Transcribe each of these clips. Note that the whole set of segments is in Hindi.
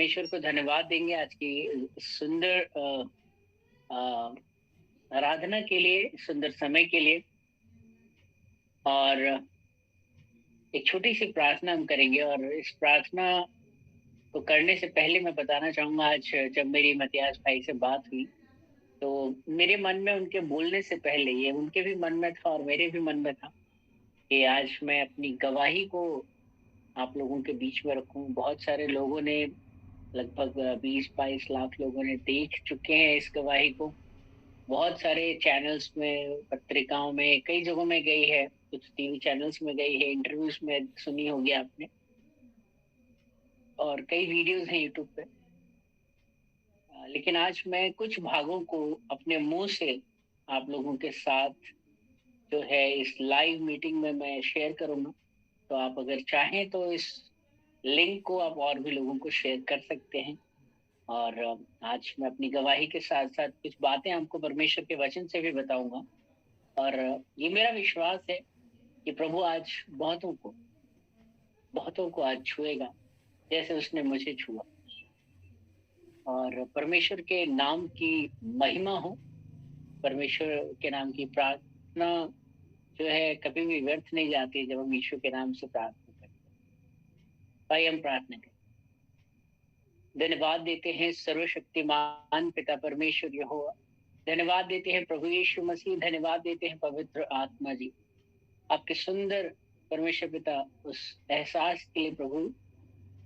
परमेश्वर को धन्यवाद देंगे आज की सुंदर अ, आराधना के लिए, सुंदर समय के लिए। और एक छोटी सी प्रार्थना हम करेंगे। और इस प्रार्थना को करने से पहले मैं बताना चाहूंगा, आज जब मेरी मतियास भाई से बात हुई तो मेरे मन में उनके बोलने से पहले ये उनके भी मन में था और मेरे भी मन में था कि आज मैं अपनी गवाही को आप लोगों के बीच में रखूं। बहुत सारे लोगों ने, लगभग 20-22 लाख लोगों ने देख चुके हैं इस गवाही को। बहुत सारे चैनल्स में, पत्रिकाओं में, कई जगहों में गई है, कुछ टीवी चैनल्स में गई है, इंटरव्यूज में सुनी होगी आपने, और कई वीडियोस हैं यूट्यूब पे। लेकिन आज मैं कुछ भागों को अपने मुंह से आप लोगों के साथ जो है इस लाइव मीटिंग में मैं शेयर करूंगा। तो आप अगर चाहें तो इस लिंक को आप और भी लोगों को शेयर कर सकते हैं। और आज मैं अपनी गवाही के साथ साथ कुछ बातें आपको परमेश्वर के वचन से भी बताऊंगा। और ये मेरा विश्वास है कि प्रभु आज बहुतों को आज छुएगा, जैसे उसने मुझे छुआ। और परमेश्वर के नाम की महिमा हो। परमेश्वर के नाम की प्रार्थना जो है कभी भी व्यर्थ नहीं जाती जब हम यीशु के नाम से प्रार्थना करते हैं। भाई हम प्रार्थना करें। धन्यवाद देते हैं सर्वशक्तिमान पिता परमेश्वर यहोवा। धन्यवाद देते हैं प्रभु यीशु मसीह। धन्यवाद देते हैं पवित्र आत्मा जी, आपके सुंदर परमेश्वर पिता उस एहसास के लिए प्रभु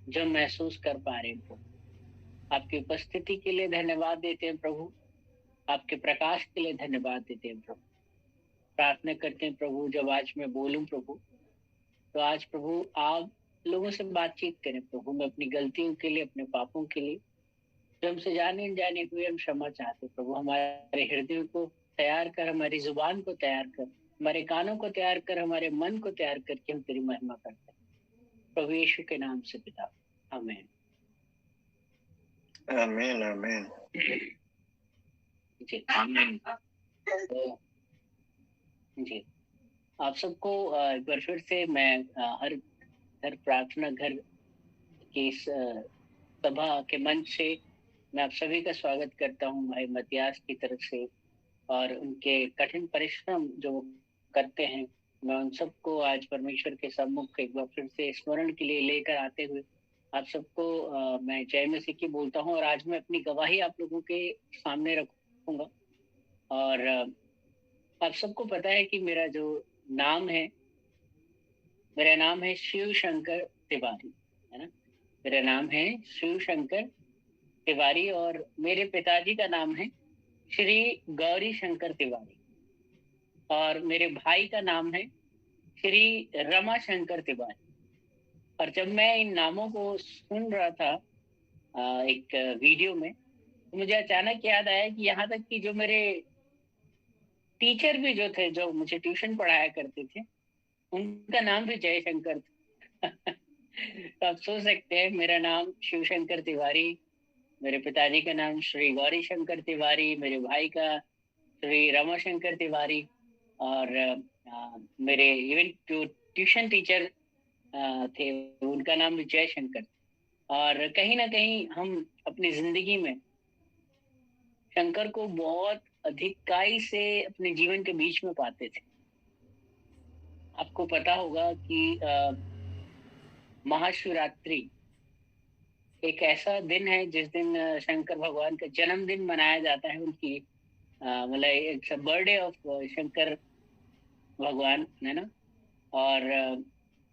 जो हम महसूस कर पा रहे हैं प्रभु। आपकी उपस्थिति के लिए धन्यवाद देते हैं प्रभु। आपके प्रकाश के लिए धन्यवाद देते हैं प्रभु। प्रार्थना करते हैं प्रभु, जब आज मैं बोलूं प्रभु, तो आज प्रभु आप लोगों से बातचीत करें प्रभु। मैं अपनी गलतियों के लिए, अपने पापों के लिए जो हमसे जाने अनजाने हुए, हम क्षमा चाहते प्रभु। हमारे हृदय को तैयार कर, हमारी जुबान को तैयार कर, हमारे कानों को तैयार कर, हमारे मन को तैयार करके हम तेरी महिमा करते हैं प्रभु यीशु के नाम से पिता, आमीन। आमीन आमीन जी आमीन। तो जी आप सबको एक बार फिर से मैं हर हर प्रार्थना घर की इस सभा के मंच से मैं आप सभी का स्वागत करता हूँ भाई मतियास की तरफ से। और उनके कठिन परिश्रम जो वो करते हैं, मैं उन सबको आज परमेश्वर के सम्मुख एक बार फिर से स्मरण के लिए लेकर आते हुए आप सबको मैं जय मसीह की बोलता हूँ। और आज मैं अपनी गवाही आप लोगों के सामने रखूंगा। और आप सबको पता है कि मेरा जो नाम है, मेरा नाम है शिव शंकर तिवारी, है ना। मेरा नाम है शिव शंकर तिवारी और मेरे पिताजी का नाम है श्री गौरी शंकर तिवारी। और मेरे भाई का नाम है श्री रमा शंकर तिवारी। और जब मैं इन नामों को सुन रहा था एक वीडियो में, तो मुझे अचानक याद आया कि यहाँ तक कि जो मेरे टीचर भी जो थे, जो मुझे ट्यूशन पढ़ाया करते थे, उनका नाम भी जयशंकर था। तो आप सोच सकते हैं, मेरा नाम शिव शंकर तिवारी, मेरे पिताजी का नाम श्री गौरी शंकर तिवारी, मेरे भाई का श्री रमाशंकर तिवारी, और मेरे इवन जो ट्यूशन टीचर थे उनका नाम भी जयशंकर। और कहीं ना कहीं हम अपनी जिंदगी में शंकर को बहुत अधिकाई से अपने जीवन के बीच में पाते थे। आपको पता होगा कि महाशिवरात्रि एक ऐसा दिन है जिस दिन शंकर भगवान का जन्मदिन मनाया जाता है। उनकी मतलब इट्स बर्थडे ऑफ शंकर भगवान, है ना। और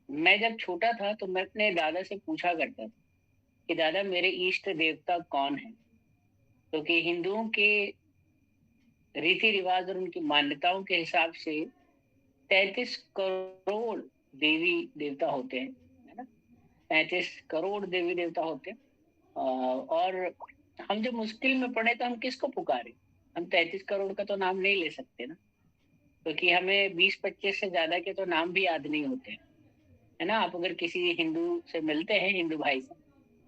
मैं जब छोटा था तो मैं अपने दादा से पूछा करता था कि दादा मेरे इष्ट देवता कौन है। क्योंकि हिंदुओं के रीति रिवाज और उनकी मान्यताओं के हिसाब से 33 करोड़ देवी देवता होते हैं, है ना। 35 करोड़ देवी देवता होते हैं। और हम जब मुश्किल में पड़े तो हम किसको पुकारे? हम 33 करोड़ का तो नाम नहीं ले सकते ना, क्योंकि हमें 20-25 से ज्यादा के तो नाम भी याद नहीं होते, है ना। आप अगर किसी हिंदू से मिलते हैं, हिंदू भाई से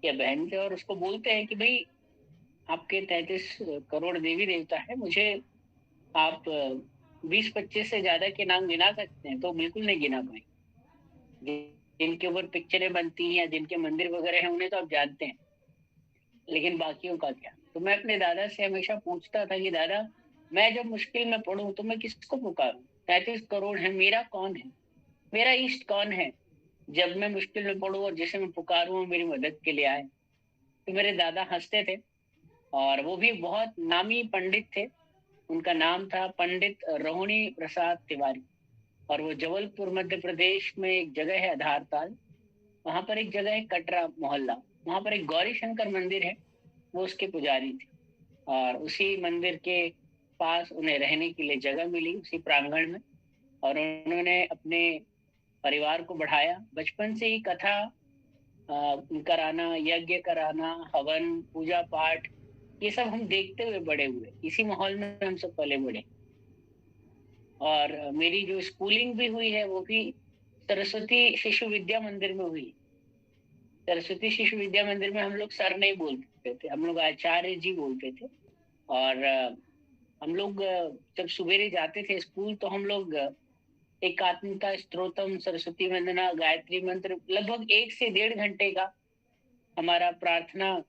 या बहन से, और उसको बोलते हैं कि भाई आपके 33 करोड़ देवी देवता है, मुझे आप 20-25 से ज्यादा के नाम गिना सकते हैं, तो बिल्कुल नहीं गिना पाए। जिनके ऊपर पिक्चरें बनती हैं या जिनके मंदिर वगैरह हैं उन्हें तो आप जानते हैं, लेकिन बाकियों का क्या? तो मैं अपने दादा से हमेशा पूछता था कि दादा, मैं जब मुश्किल में पड़ूं तो मैं किसको पुकारूं? 33 करोड़ है, मेरा कौन है? मेरा इष्ट कौन है? जब मैं मुश्किल में पड़ूं और जिसे मैं पुकारूं वो मेरी मदद के लिए आए। तो मेरे दादा हंसते थे, और वो भी बहुत नामी पंडित थे। उनका नाम था पंडित रोहिणी प्रसाद तिवारी। और वो जबलपुर मध्य प्रदेश में एक जगह है आधारताल, वहां पर एक जगह है कटरा मोहल्ला, वहां पर एक गौरी शंकर मंदिर है, वो उसके पुजारी थे। और उसी मंदिर के पास उन्हें रहने के लिए जगह मिली, उसी प्रांगण में। और उन्होंने अपने परिवार को बढ़ाया। बचपन से ही कथा कराना, यज्ञ कराना, हवन, पूजा पाठ, ये सब हम देखते हुए बड़े हुए, इसी माहौल में हम सब पले बड़े। और मेरी जो स्कूलिंग भी हुई है वो भी सरस्वती शिशु विद्या मंदिर में हुई। सरस्वती शिशु विद्या मंदिर में हम लोग सर नहीं बोलते थे, हम लोग आचार्य जी बोलते थे। और हम लोग जब सवेरे जाते थे स्कूल तो हम लोग एकात्मता स्तोत्रम, सरस्वती वंदना, गायत्री मंत्र, लगभग 1 से 1.5 घंटे का हमारा प्रार्थना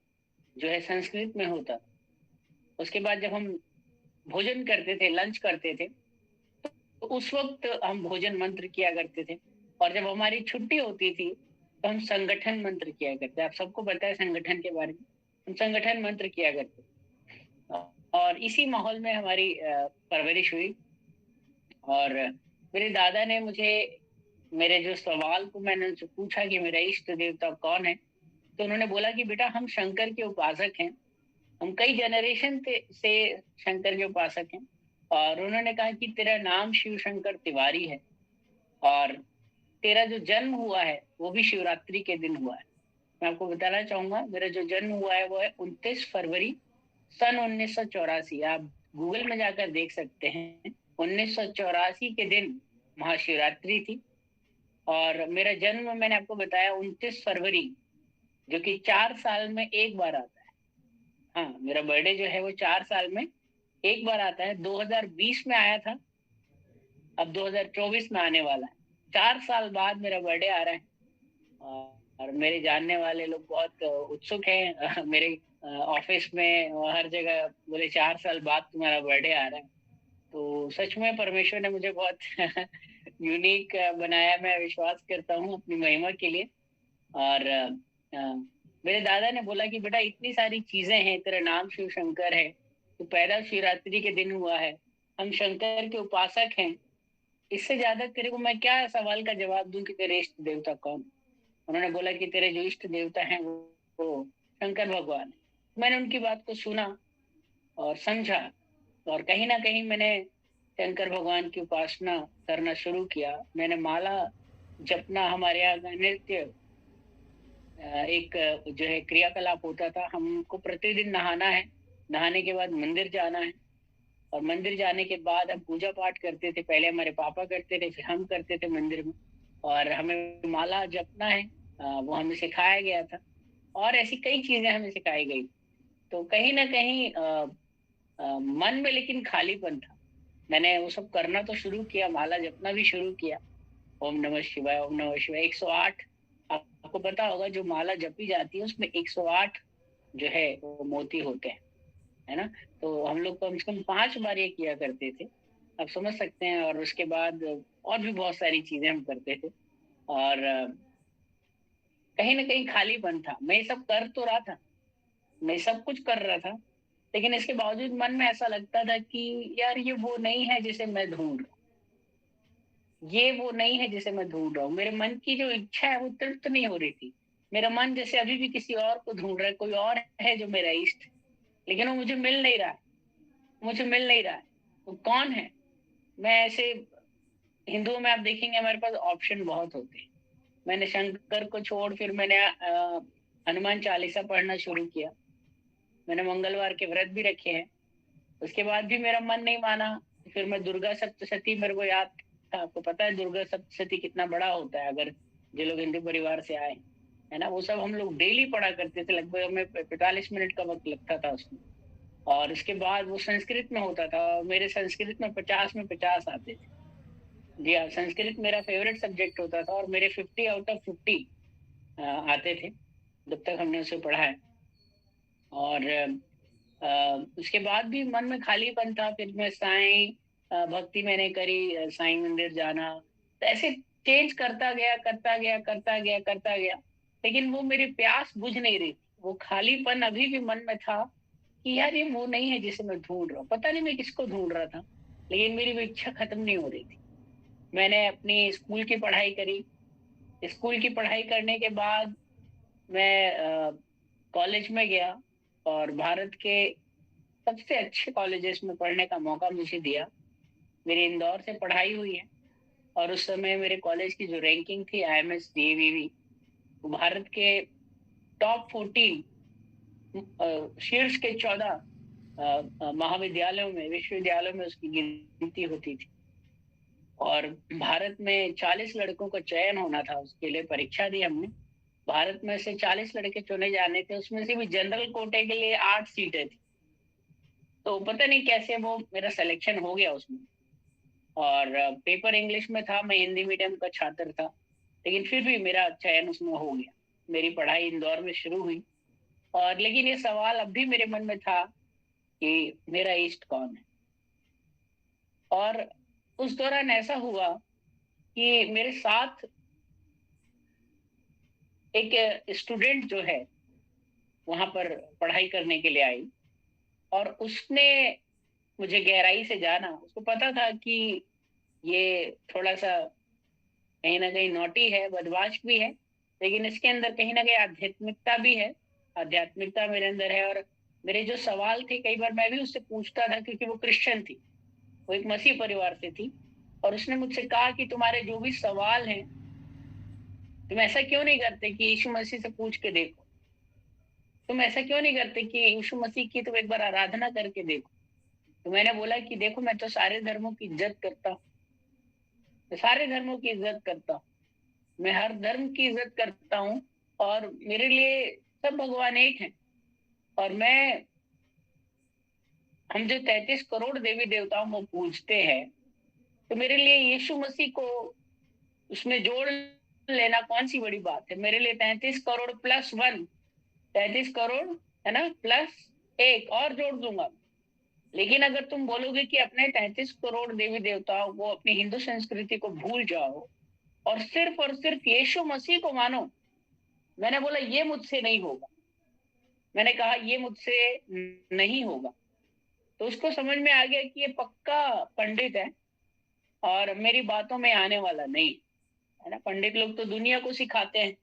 जो है संस्कृत में होता। उसके बाद जब हम भोजन करते थे, लंच करते थे, तो उस वक्त हम भोजन मंत्र किया करते थे। और जब हमारी छुट्टी होती थी तो हम संगठन मंत्र किया करते। आप सबको पता है संगठन के बारे में, हम संगठन मंत्र किया करते। और इसी माहौल में हमारी परवरिश हुई। और मेरे दादा ने मुझे, मेरे जो सवाल को मैंने उनसे पूछा कि मेरा इष्ट देवता कौन है, तो उन्होंने बोला कि बेटा हम शंकर के उपासक हैं, हम कई जनरेशन से शंकर के उपासक हैं। और उन्होंने कहा कि तेरा नाम शिव शंकर तिवारी है, और तेरा जो जन्म हुआ है वो भी शिवरात्रि के दिन हुआ है। मैं आपको बताना चाहूंगा, मेरा जो जन्म हुआ है वो है 29 फरवरी सन 1984। आप गूगल में जाकर देख सकते हैं। 1984 के दिन महाशिवरात्रि थी। और मेरा जन्म मैंने आपको बताया 29 फरवरी, जो कि 4 साल में एक बार आता है। हाँ, मेरा बर्थडे जो है वो 4 साल में एक बार आता है। 2020 में आया था, अब 2024 में आने वाला है। 4 साल बाद मेरा बर्थडे आ रहा है। और मेरे जानने वाले लोग बहुत उत्सुक हैं। मेरे ऑफिस में और हर जगह बोले 4 साल बाद तुम्हारा बर्थडे आ रहा है। तो सच में परमेश्वर ने मुझे बहुत यूनिक बनाया। मैं विश्वास करता हूँ अपनी महिमा के लिए। और मेरे दादा ने बोला कि बेटा इतनी सारी चीजें हैं, तेरा नाम शिव शंकर है, तो पैदा शिवरात्रि के दिन हुआ है, हम शंकर के उपासक हैं, इससे ज्यादा तेरे को मैं क्या सवाल का जवाब दूं कि तेरे इष्ट देवता कौन? उन्होंने बोला कि तेरे जो इष्ट देवता हैं वो शंकर भगवान है। मैंने उनकी बात को सुना और समझा, और कहीं ना कहीं मैंने शंकर भगवान की उपासना करना शुरू किया। मैंने माला जपना, हमारे यहाँ का नृत्य एक जो है क्रियाकलाप होता था। हमको प्रतिदिन नहाना है, नहाने के बाद मंदिर जाना है, और मंदिर जाने के बाद हम पूजा पाठ करते थे। पहले हमारे पापा करते थे, फिर हम करते थे मंदिर में। और हमें माला जपना है, वो हमें सिखाया गया था। और ऐसी कई चीजें हमें सिखाई गई। तो कहीं ना कहीं मन में लेकिन खालीपन था। मैंने वो सब करना तो शुरू किया, माला जपना भी शुरू किया। ओम नमः शिवाय, ओम नमः शिवाय 108। आपको पता होगा जो माला जपी जाती है उसमें 108 जो है वो मोती होते हैं, है ना? तो हम लोग कम से कम 5 बार ये किया करते थे, आप समझ सकते हैं। और उसके बाद और भी बहुत सारी चीजें हम करते थे। और कहीं ना कहीं खालीपन था। मैं ये सब कर तो रहा था, मैं सब कुछ कर रहा था, लेकिन इसके बावजूद मन में ऐसा लगता था कि यार ये वो नहीं है जिसे मैं ढूंढ रहा हूँ, ये वो नहीं है जिसे मैं ढूंढ रहा हूँ। मेरे मन की जो इच्छा है वो तृप्त नहीं हो रही थी। मेरा मन जैसे अभी भी किसी और को ढूंढ रहा है, कोई और है जो मेरा इष्ट है, लेकिन वो मुझे मिल नहीं रहा है, मुझे मिल नहीं रहा है। वो कौन है? मैं ऐसे, हिंदुओं में आप देखेंगे हमारे पास ऑप्शन बहुत होते हैं। मैंने शंकर को छोड़ फिर मैंने हनुमान चालीसा पढ़ना शुरू किया। मैंने मंगलवार के व्रत भी रखे हैं। उसके बाद भी मेरा मन नहीं माना। फिर मैं दुर्गा सप्तशती, मेरे को याद था, आपको पता है दुर्गा सप्तशती कितना बड़ा होता है, अगर जो लोग हिंदू परिवार से आए, है ना, वो सब हम लोग डेली पढ़ा करते थे। लगभग हमें 45 मिनट का वक्त लगता था उसमें। और उसके बाद वो संस्कृत में होता था, और मेरे संस्कृत में 50 में 50 आते थे। जी हाँ, संस्कृत मेरा फेवरेट सब्जेक्ट होता था, और मेरे 50 आउट ऑफ 50 आते थे जब तक हमने उसे पढ़ा है। और उसके बाद भी मन में खालीपन था। फिर मैं साईं भक्ति मैंने करी, साईं मंदिर जाना, तो ऐसे चेंज करता गया, करता गया, करता गया, करता गया। लेकिन वो मेरी प्यास बुझ नहीं रही थी। वो खालीपन अभी भी मन में था कि यार ये वो नहीं है जिसे मैं ढूंढ रहा हूँ। पता नहीं मैं किसको ढूंढ रहा था, लेकिन मेरी वो इच्छा खत्म नहीं हो रही थी। मैंने अपनी स्कूल की पढ़ाई करी। स्कूल की पढ़ाई करने के बाद मैं कॉलेज में गया, और भारत के सबसे अच्छे कॉलेजेस में पढ़ने का मौका मुझे दिया। मेरी इंदौर से पढ़ाई हुई है, और उस समय मेरे कॉलेज की जो रैंकिंग थी IMS DAVV, वो भारत के टॉप 14, शीर्ष के 14 महाविद्यालयों में, विश्वविद्यालयों में उसकी गिनती होती थी। और भारत में 40 लड़कों का चयन होना था, उसके लिए परीक्षा दी हमने। भारत में से 40 लड़के चुने जाने थे, उसमें से भी जनरल कोटे के लिए 8 सीटें थी। तो पता नहीं कैसे वो मेरा सिलेक्शन हो गया उसमें। और पेपर इंग्लिश में था, मैं हिंदी मीडियम का छात्र था, लेकिन फिर भी मेरा चयन उसमें हो गया। मेरी पढ़ाई इंदौर में शुरू हुई। और लेकिन ये सवाल अब भी मेरे मन में था कि मेरा इष्ट कौन है। और उस दौरान ऐसा हुआ कि मेरे साथ एक स्टूडेंट जो है वहां पर पढ़ाई करने के लिए आई, और उसने मुझे गहराई से जाना। उसको पता था कि ये थोड़ा सा कहीं ना कहीं नोटी है, बदमाश भी है, लेकिन इसके अंदर कहीं ना कहीं आध्यात्मिकता भी है। आध्यात्मिकता मेरे अंदर है। और मेरे जो सवाल थे, कई बार मैं भी उससे पूछता था, क्योंकि वो क्रिश्चियन थी, वो एक मसीह परिवार से थी। और उसने मुझसे कहा कि तुम्हारे जो भी सवाल हैं, तुम ऐसा क्यों नहीं करते कि यीशु मसीह से पूछ के देखो। तुम ऐसा क्यों नहीं करते कि यीशु मसीह की तुम एक बार आराधना करके देखो। तो मैंने बोला कि देखो, मैं तो सारे धर्मों की इज्जत करता हूँ। मैं सारे धर्मों की इज्जत करता हूँ। मैं हर धर्म की इज्जत करता हूँ। और मेरे लिए सब भगवान एक हैं। और हम जो 33 करोड़ देवी देवताओं को पूजते हैं, तो मेरे लिए यीशु मसीह को उसमें जोड़ लेना कौन सी बड़ी बात है। मेरे लिए 33 करोड़ प्लस वन, 33 करोड़ है ना, प्लस एक और जोड़ दूंगा। लेकिन अगर तुम बोलोगे कि अपने 33 करोड़ देवी देवताओं को, अपनी हिंदू संस्कृति को भूल जाओ और सिर्फ यीशु मसीह को मानो, मैंने बोला ये मुझसे नहीं होगा। मैंने कहा ये मुझसे नहीं होगा। तो उसको समझ में आ गया कि ये पक्का पंडित है, और मेरी बातों में आने वाला नहीं है ना। पंडित लोग तो दुनिया को सिखाते हैं,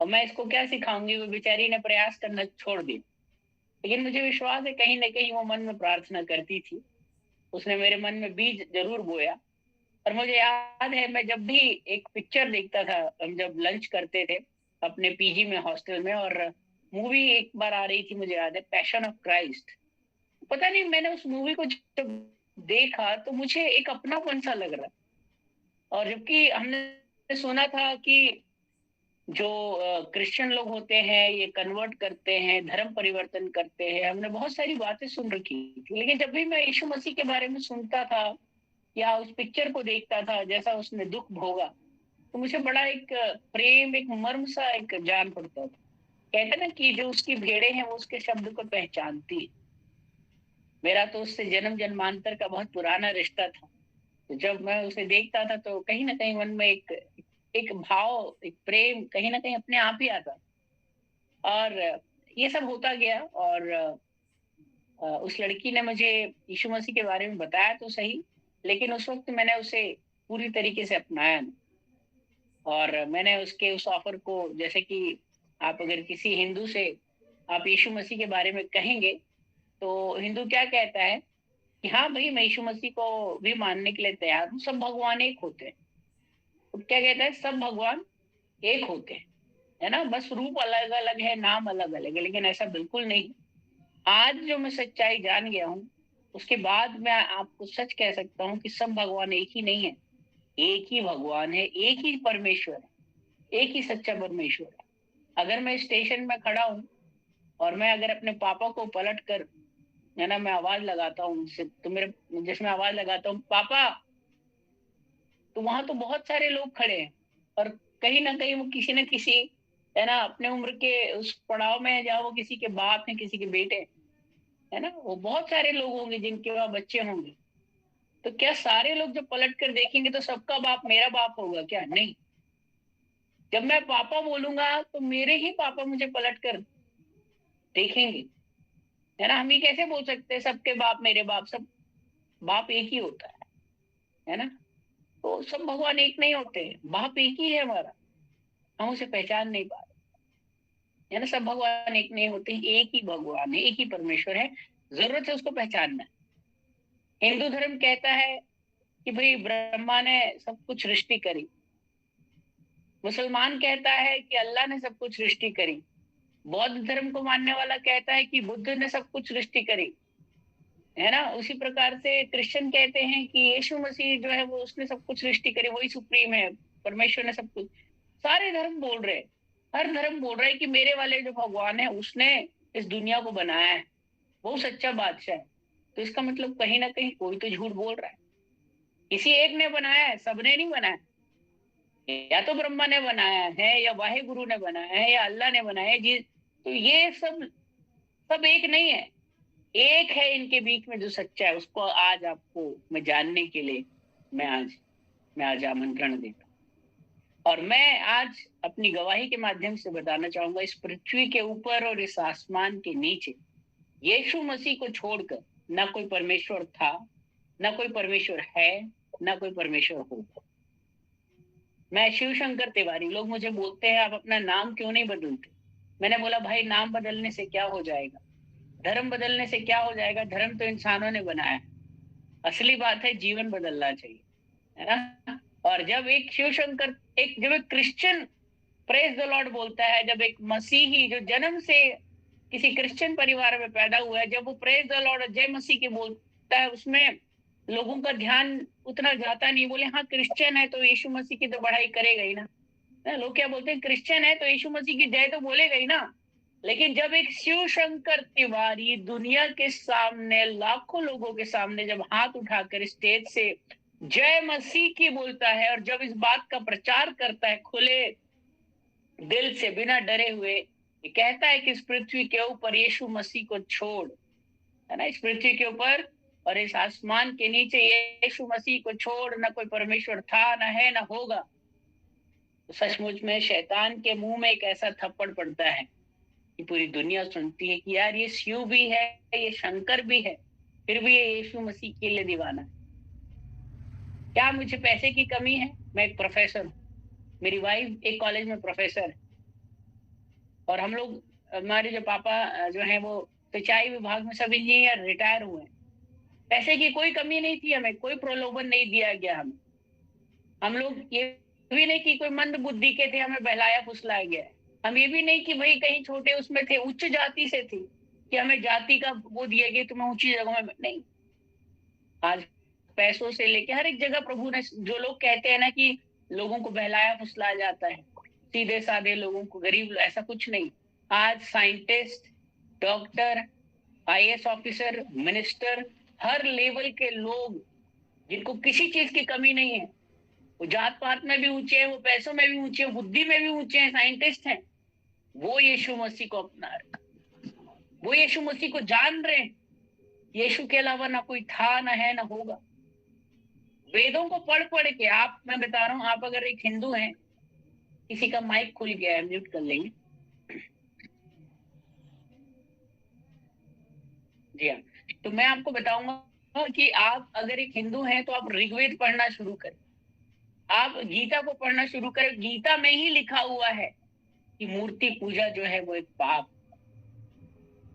और मैं इसको क्या सिखाऊंगी। वो बेचारी ने प्रयास करना छोड़ दिया। लेकिन मुझे विश्वास है कहीं ना कहीं वो मन में प्रार्थना करती थी। उसने मेरे मन में बीज जरूर बोया। और मुझे याद है, मैं जब भी एक पिक्चर देखता था, हम जब लंच करते थे अपने PG में, हॉस्टल में, और मूवी एक बार आ रही थी, मुझे याद है, पैशन ऑफ क्राइस्ट। पता नहीं, मैंने उस मूवी को जब देखा तो मुझे एक अपनापन सा लग रहा। और जबकि हमने सुना था कि जो क्रिश्चियन लोग होते हैं ये कन्वर्ट करते हैं, धर्म परिवर्तन करते हैं, हमने बहुत सारी बातें सुन रखी थी। लेकिन जब भी मैं यीशु मसीह के बारे में सुनता था या उस पिक्चर को देखता था, जैसा उसने दुख भोगा, तो मुझे बड़ा एक प्रेम, एक मर्म सा एक जान पड़ता था। कहते ना कि जो उसकी भेड़े हैं वो उसके शब्द को पहचानती है। मेरा तो उससे जन्म जन्मांतर का बहुत पुराना रिश्ता था। तो जब मैं उसे देखता था तो कहीं ना कहीं मन में एक एक भाव, एक प्रेम कहीं ना कहीं अपने आप ही आता। और ये सब होता गया। और उस लड़की ने मुझे यीशु मसीह के बारे में बताया तो सही, लेकिन उस वक्त मैंने उसे पूरी तरीके से अपनाया नहीं। और मैंने उसके उस ऑफर को, जैसे कि आप अगर किसी हिंदू से आप यीशु मसीह के बारे में कहेंगे, तो हिंदू क्या कहता है कि हाँ भाई, मैं यीशु मसीह को भी मानने के लिए तैयार हूँ, सब भगवान एक होते हैं। तो क्या कहता है, सब भगवान एक होते हैं, है ना, बस रूप अलग अलग है, नाम अलग अलग है। लेकिन ऐसा बिल्कुल नहीं। आज जो मैं सच्चाई जान गया हूँ, उसके बाद मैं आपको सच कह सकता हूँ कि सब भगवान एक ही नहीं है। एक ही भगवान है, एक ही परमेश्वर है, एक ही सच्चा परमेश्वर है। अगर मैं स्टेशन में खड़ा हूँ और मैं अगर अपने पापा को पलट कर, है ना, मैं आवाज लगाता हूँ उनसे, तो मेरे जिसमें आवाज लगाता हूँ पापा, तो वहां तो बहुत सारे लोग खड़े हैं, और कहीं ना कहीं वो किसी न किसी है ना, अपने उम्र के उस पड़ाव में जहाँ वो किसी के बाप हैं, किसी के बेटे, है ना, वो बहुत सारे लोग होंगे जिनके वहाँ बच्चे होंगे। तो क्या सारे लोग जब पलट कर देखेंगे तो सबका बाप मेरा बाप होगा क्या? नहीं। जब मैं पापा बोलूंगा तो मेरे ही पापा मुझे पलट कर देखेंगे, है ना। हम ही कैसे बोल सकते हैं सबके बाप मेरे बाप? सब बाप एक ही होता है ना। तो सब भगवान एक नहीं होते, बाप एक ही है हमारा, हम उसे पहचान नहीं पा रहे, है ना। सब भगवान एक नहीं होते, एक ही भगवान है, एक ही परमेश्वर है, जरूरत है उसको पहचानना। हिंदू धर्म कहता है कि भाई ब्रह्मा ने सब कुछ सृष्टि करी, मुसलमान कहता है कि अल्लाह ने सब कुछ सृष्टि करी, बौद्ध धर्म को मानने वाला कहता है कि बुद्ध ने सब कुछ सृष्टि करी, है ना। उसी प्रकार से क्रिश्चियन कहते हैं कि यीशु मसीह जो है वो उसने सब कुछ सृष्टि करी, वही सुप्रीम है, परमेश्वर ने सब कुछ। सारे धर्म बोल रहे हैं, हर धर्म बोल रहा है कि मेरे वाले जो भगवान है उसने इस दुनिया को बनाया है, वो सच्चा बादशाह है। तो इसका मतलब कहीं ना कहीं कोई तो झूठ बोल रहा है। किसी एक ने बनाया है, सबने नहीं बनाया। या तो ब्रह्मा ने बनाया है, या वाहे गुरु ने बनाया है, या अल्लाह ने बनाया है जी। तो ये सब सब एक नहीं है। एक है इनके बीच में जो सच्चा है, उसको आज आपको मैं जानने के लिए मैं आज मैं आज आमंत्रण देता हूँ। और मैं आज अपनी गवाही के माध्यम से बताना चाहूंगा, इस पृथ्वी के ऊपर और इस आसमान के नीचे यीशु मसीह को छोड़कर ना कोई परमेश्वर था, ना कोई परमेश्वर है, ना कोई परमेश्वर होगा। मैं शिव शंकर तिवारी। लोग मुझे बोलते हैं आप अपना नाम क्यों नहीं बदलते? मैंने बोला भाई नाम बदलने से क्या हो जाएगा, धर्म बदलने से क्या हो जाएगा? धर्म तो इंसानों ने बनाया, असली बात है जीवन बदलना चाहिए, है ना। और जब एक शिव शंकर, जब एक क्रिश्चियन प्रेज द लॉर्ड बोलता है, जब एक मसीही जो जन्म से किसी क्रिश्चियन परिवार में पैदा हुआ है, जब वो प्रेज द लॉर्ड जय मसीह के बोलता है, उसमें लोगों का ध्यान उतना जाता नहीं। बोले हाँ क्रिश्चियन है तो यीशु मसीह की तो बढ़ाई करेगा ही ना। लोग क्या बोलते हैं, क्रिश्चियन है तो यीशु मसीह की जय तो बोलेगा ही ना। लेकिन जब एक शिव शंकर तिवारी दुनिया के सामने, लाखों लोगों के सामने जब हाथ उठाकर स्टेज से जय मसीह की बोलता है, और जब इस बात का प्रचार करता है खुले दिल से बिना डरे हुए, ये कहता है कि इस पृथ्वी के ऊपर यीशु मसीह को छोड़, है ना, इस पृथ्वी के ऊपर और इस आसमान के नीचे यीशु मसीह को छोड़ ना कोई परमेश्वर था, ना है, ना होगा। तो सचमुच में शैतान के मुंह में एक ऐसा थप्पड़ पड़ता है कि पूरी दुनिया सुनती है कि यार ये शिव भी है, ये शंकर भी है, फिर भी ये यीशु मसीह के लिए दीवाना है। क्या मुझे पैसे की कमी है? मैं एक प्रोफेसर हूँ, मेरी वाइफ एक कॉलेज में प्रोफेसर है, और हम लोग, हमारे जो पापा जो है वो सिंचाई विभाग में सब इंजीनियर रिटायर हुए हैं। पैसे की कोई कमी नहीं थी, हमें कोई प्रलोभन नहीं दिया गया। हम लोग ये भी नहीं कि कोई मंद बुद्धि के थे हमें बहलाया फुसलाया गया। हम ये भी नहीं कि भाई कहीं छोटे उसमें थे, उच्च जाति से थी कि हमें जाति का वो दिया गया, तुम्हें ऊंची जगह में नहीं। आज पैसों से लेके हर एक जगह प्रभु ने, जो लोग कहते हैं ना कि लोगों को बहलाया फुसलाया जाता है, सीधे साधे लोगों को, गरीब, ऐसा कुछ नहीं। आज scientist, doctor, IAS officer, minister, हर लेवल के लोग जिनको किसी चीज की कमी नहीं है, वो जात पात में भी ऊंचे हैं, वो पैसों में भी ऊंचे हैं, बुद्धि में भी ऊंचे हैं, साइंटिस्ट हैं, वो यीशु मसीह को अपना रहे, वो यीशु मसीह को जान रहे हैं। यीशु के अलावा ना कोई था, ना है, ना होगा। वेदों को पढ़ पढ़ के, आप, मैं बता रहा हूँ, आप अगर एक हिंदू हैं, किसी का माइक खुल गया है, म्यूट कर लेंगे। जी हाँ। तो मैं आपको बताऊंगा कि आप अगर एक हिंदू हैं तो आप ऋग्वेद पढ़ना शुरू करें, आप गीता को पढ़ना शुरू करें। गीता में ही लिखा हुआ है कि मूर्ति पूजा जो है वो एक पाप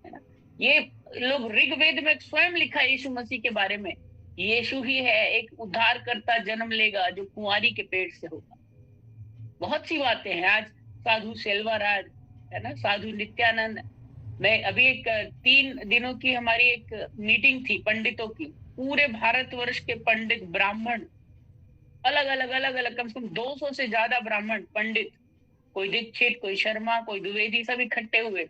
है ना। ये लोग ऋग्वेद में स्वयं लिखा है यीशु मसीह के बारे में, यीशु ही है एक उद्धारकर्ता जन्म लेगा जो कुंवारी के पेट से होगा। बहुत सी बातें हैं। आज साधु सेल्वाराज, है ना, साधु नित्यानंद, मैं अभी एक 3 दिनों की हमारी एक मीटिंग थी पंडितों की, पूरे भारतवर्ष के पंडित ब्राह्मण, अलग अलग अलग अलग, कम से कम 200 से ज्यादा ब्राह्मण पंडित, कोई दीक्षित, कोई शर्मा, कोई द्विवेदी, सब इकट्ठे हुए।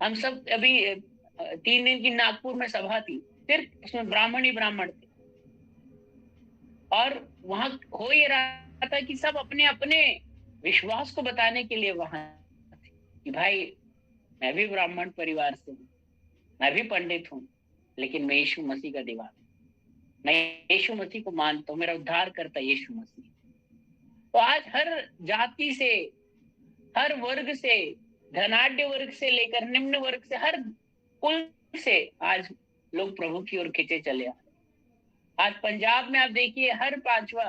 हम सब अभी 3 दिन की नागपुर में सभा थी, सिर्फ उसमें ब्राह्मण ही ब्राह्मण थे। और वहां हो ये रहा था कि सब अपने अपने विश्वास को बताने के लिए वहां थे कि भाई मैं भी ब्राह्मण परिवार से हूँ, मैं भी पंडित हूँ, लेकिन मैं यीशु मसीह का दीवाना, मैं यीशु मसीह को मानता हूँ, मेरा उद्धार करता यीशु मसीह। तो आज हर जाति से, हर वर्ग से, धनाढ्य वर्ग से लेकर निम्न वर्ग से, हर कुल से आज लोग प्रभु की ओर खींचे चले आ रहे। आज पंजाब में आप देखिए हर पांचवा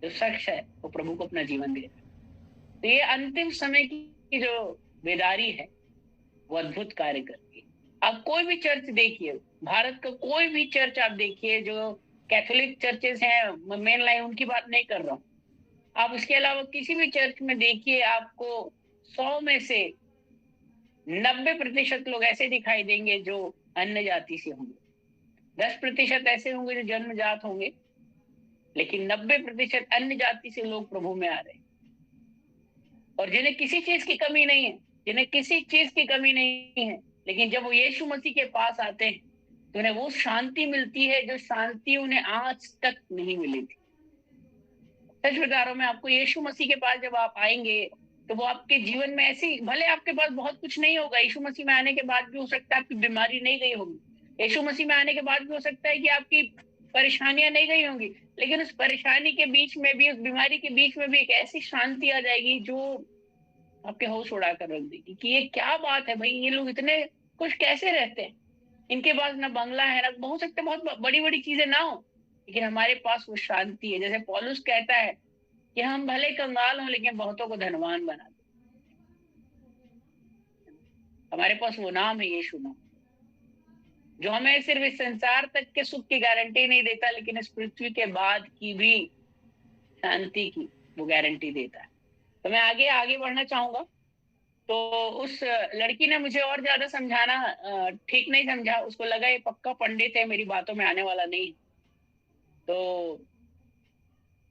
जो शख्स है वो प्रभु को अपना जीवन दे रहा है। तो ये अंतिम समय की जो बेदारी है वो अद्भुत कार्य करती है। आप कोई भी चर्च देखिए, भारत का कोई भी चर्च आप देखिए, जो कैथोलिक चर्चेस हैं मेन लाइन, उनकी बात नहीं कर रहा हूँ, आप उसके अलावा किसी भी चर्च में देखिए, आपको 100 में से 90% लोग ऐसे दिखाई देंगे जो अन्य जाति से होंगे, 10% ऐसे होंगे जो जन्मजात होंगे, लेकिन 90% अन्य जाति से लोग प्रभु में आ रहे हैं, और जिन्हें किसी चीज की कमी नहीं है, जिन्हें किसी चीज की कमी नहीं है, लेकिन जब वो यीशु मसीह के पास आते हैं तो उन्हें वो शांति मिलती है जो शांति उन्हें आज तक नहीं मिली थी। सच बता रहा हूं मैं आपको, यीशु मसीह के पास जब आप आएंगे तो वो आपके जीवन में ऐसी, भले आपके पास बहुत कुछ नहीं होगा, यीशु मसीह में आने के बाद भी हो सकता है आपकी बीमारी नहीं गई होगी, यीशु मसीह में आने के बाद भी हो सकता है कि आपकी परेशानियां नहीं गई होंगी, लेकिन उस परेशानी के बीच में भी, उस बीमारी के बीच में भी एक ऐसी शांति आ जाएगी जो आपके होश उड़ा कर रख देगी कि ये क्या बात है भाई, ये लोग इतने खुश कैसे रहते हैं, इनके पास ना बंगला है, ना हो सकते बहुत बड़ी बड़ी चीजें ना हो, लेकिन हमारे पास वो शांति है। जैसे पौलुस कहता है कि हम भले कंगाल हों लेकिन बहुतों को धनवान बना दे। हमारे पास वो नाम है यीशु नाम, जो हमें सिर्फ इस संसार तक के सुख की गारंटी नहीं देता, लेकिन इस पृथ्वी के बाद की भी शांति की वो गारंटी देता है। तो मैं आगे आगे बढ़ना चाहूंगा। तो उस लड़की ने मुझे और ज्यादा समझाना ठीक नहीं समझा, उसको लगा ये पक्का पंडित है, मेरी बातों में आने वाला नहीं। तो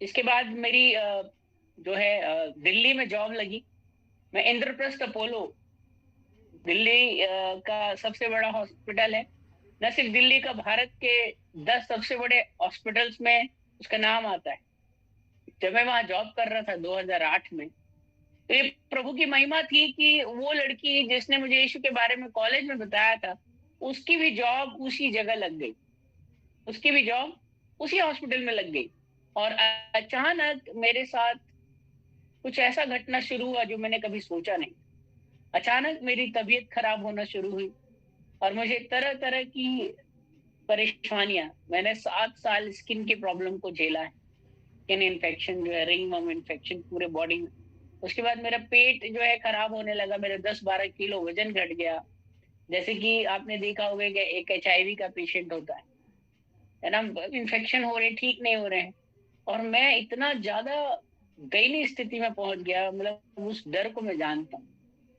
इसके बाद मेरी जो है दिल्ली में जॉब लगी। मैं इंद्रप्रस्थ अपोलो, दिल्ली का सबसे बड़ा हॉस्पिटल है, न सिर्फ दिल्ली का, भारत के 10 सबसे बड़े हॉस्पिटल्स में उसका नाम आता है। जब मैं वहां जॉब कर रहा था 2008 में, तो ये प्रभु की महिमा थी कि वो लड़की जिसने मुझे यीशु के बारे में कॉलेज में बताया था, उसकी भी जॉब उसी जगह लग गई, उसकी भी जॉब उसी हॉस्पिटल में लग गई। और अचानक मेरे साथ कुछ ऐसा घटना शुरू हुआ जो मैंने कभी सोचा नहीं। अचानक मेरी तबीयत खराब होना शुरू हुई और मुझे तरह तरह की परेशानियां, मैंने 7 साल स्किन की प्रॉब्लम को झेला है, स्किन इन्फेक्शन जो है, रिंगवर्म इन्फेक्शन पूरे बॉडी में। उसके बाद मेरा पेट जो है खराब होने लगा, मेरा 10-12 किलो वजन घट गया। जैसे कि आपने देखा होगा कि एक HIV का पेशेंट होता है ना, इन्फेक्शन हो रहे, ठीक नहीं हो रहे हैं, और मैं इतना ज्यादा दयनीय स्थिति में पहुंच गया। मतलब उस डर को मैं जानता हूँ,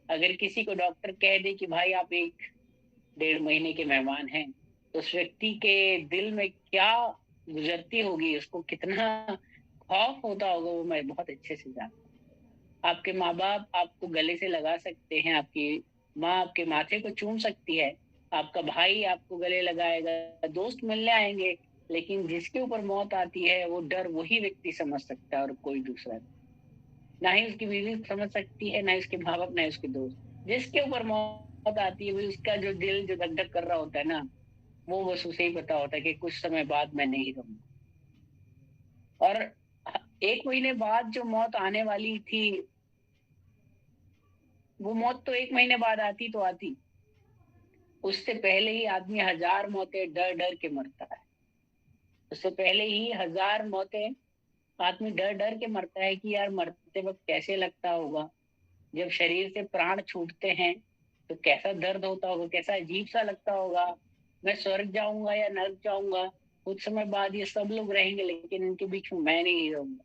अगर किसी को डॉक्टर कह दे कि भाई आप 1-1.5 महीने के मेहमान हैं, तो उस व्यक्ति के दिल में क्या गुजरती होगी, उसको कितना खौफ होता होगा, वो मैं बहुत अच्छे से जानता हूँ। आपके माँ बाप आपको गले से लगा सकते हैं, आपकी माँ आपके माथे को चूम सकती है, आपका भाई आपको गले लगाएगा, दोस्त मिलने आएंगे, लेकिन जिसके ऊपर मौत आती है वो डर वही व्यक्ति समझ सकता है और कोई दूसरा। ना ही उसकी बीवी समझ सकती है, ना ही उसके माँ बाप, ना ही उसके दोस्त। जिसके ऊपर मौत आती है वो, उसका जो दिल जो धक धक कर रहा होता है ना, वो बस उसे ही पता होता है कि कुछ समय बाद मैं नहीं रहूंगा। और 1 महीने बाद जो मौत आने वाली थी, वो मौत तो 1 महीने बाद आती तो आती, उससे पहले ही आदमी 1000 मौतें डर डर के मरता है। उससे पहले ही 1000 मौतें आदमी डर डर के मरता है कि यार मरते वक्त कैसे लगता होगा, जब शरीर से प्राण छूटते हैं तो कैसा दर्द होता होगा, कैसा अजीब सा लगता होगा, मैं स्वर्ग जाऊंगा या नर्क जाऊंगा, कुछ समय बाद ये सब लोग रहेंगे लेकिन इनके बीच में मैं नहीं रहूंगा।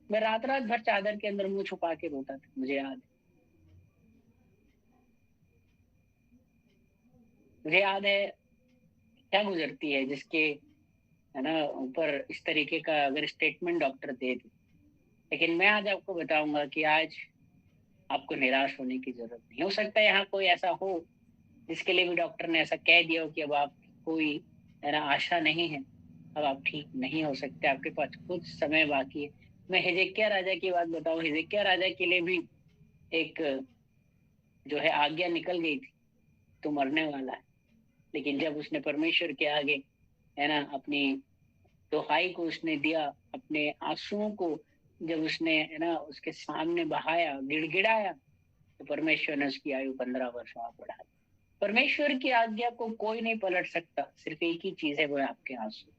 मैं रात रात भर चादर के अंदर मुंह छुपा के रोता था, मुझे याद है। मुझे याद है क्या गुजरती है जिसके, है ना, ऊपर इस तरीके का अगर स्टेटमेंट डॉक्टर दे दे। लेकिन मैं आज आपको बताऊंगा कि आज आपको निराश होने की जरूरत नहीं। हो सकता है यहाँ कोई ऐसा हो जिसके लिए भी डॉक्टर ने ऐसा कह दिया हो कि अब आप कोई, है ना, आशा नहीं है, अब आप ठीक नहीं हो सकते, आपके पास कुछ समय बाकी है। मैं हिजकिय्याह राजा की बात बताऊं, हिजकिय्याह राजा के लिए भी एक जो है आज्ञा निकल गई थी, तो मरने वाला है। लेकिन जब उसने परमेश्वर के आगे, है ना, अपनी दुहाई को उसने दिया, अपने आंसुओं को जब उसने, है ना, उसके सामने बहाया, गिड़गिड़ाया, तो परमेश्वर ने उसकी आयु 15 वर्ष और बढ़ा दी। परमेश्वर की आज्ञा को कोई नहीं पलट सकता। सिर्फ एक ही चीज है, वो है आपके आंसू,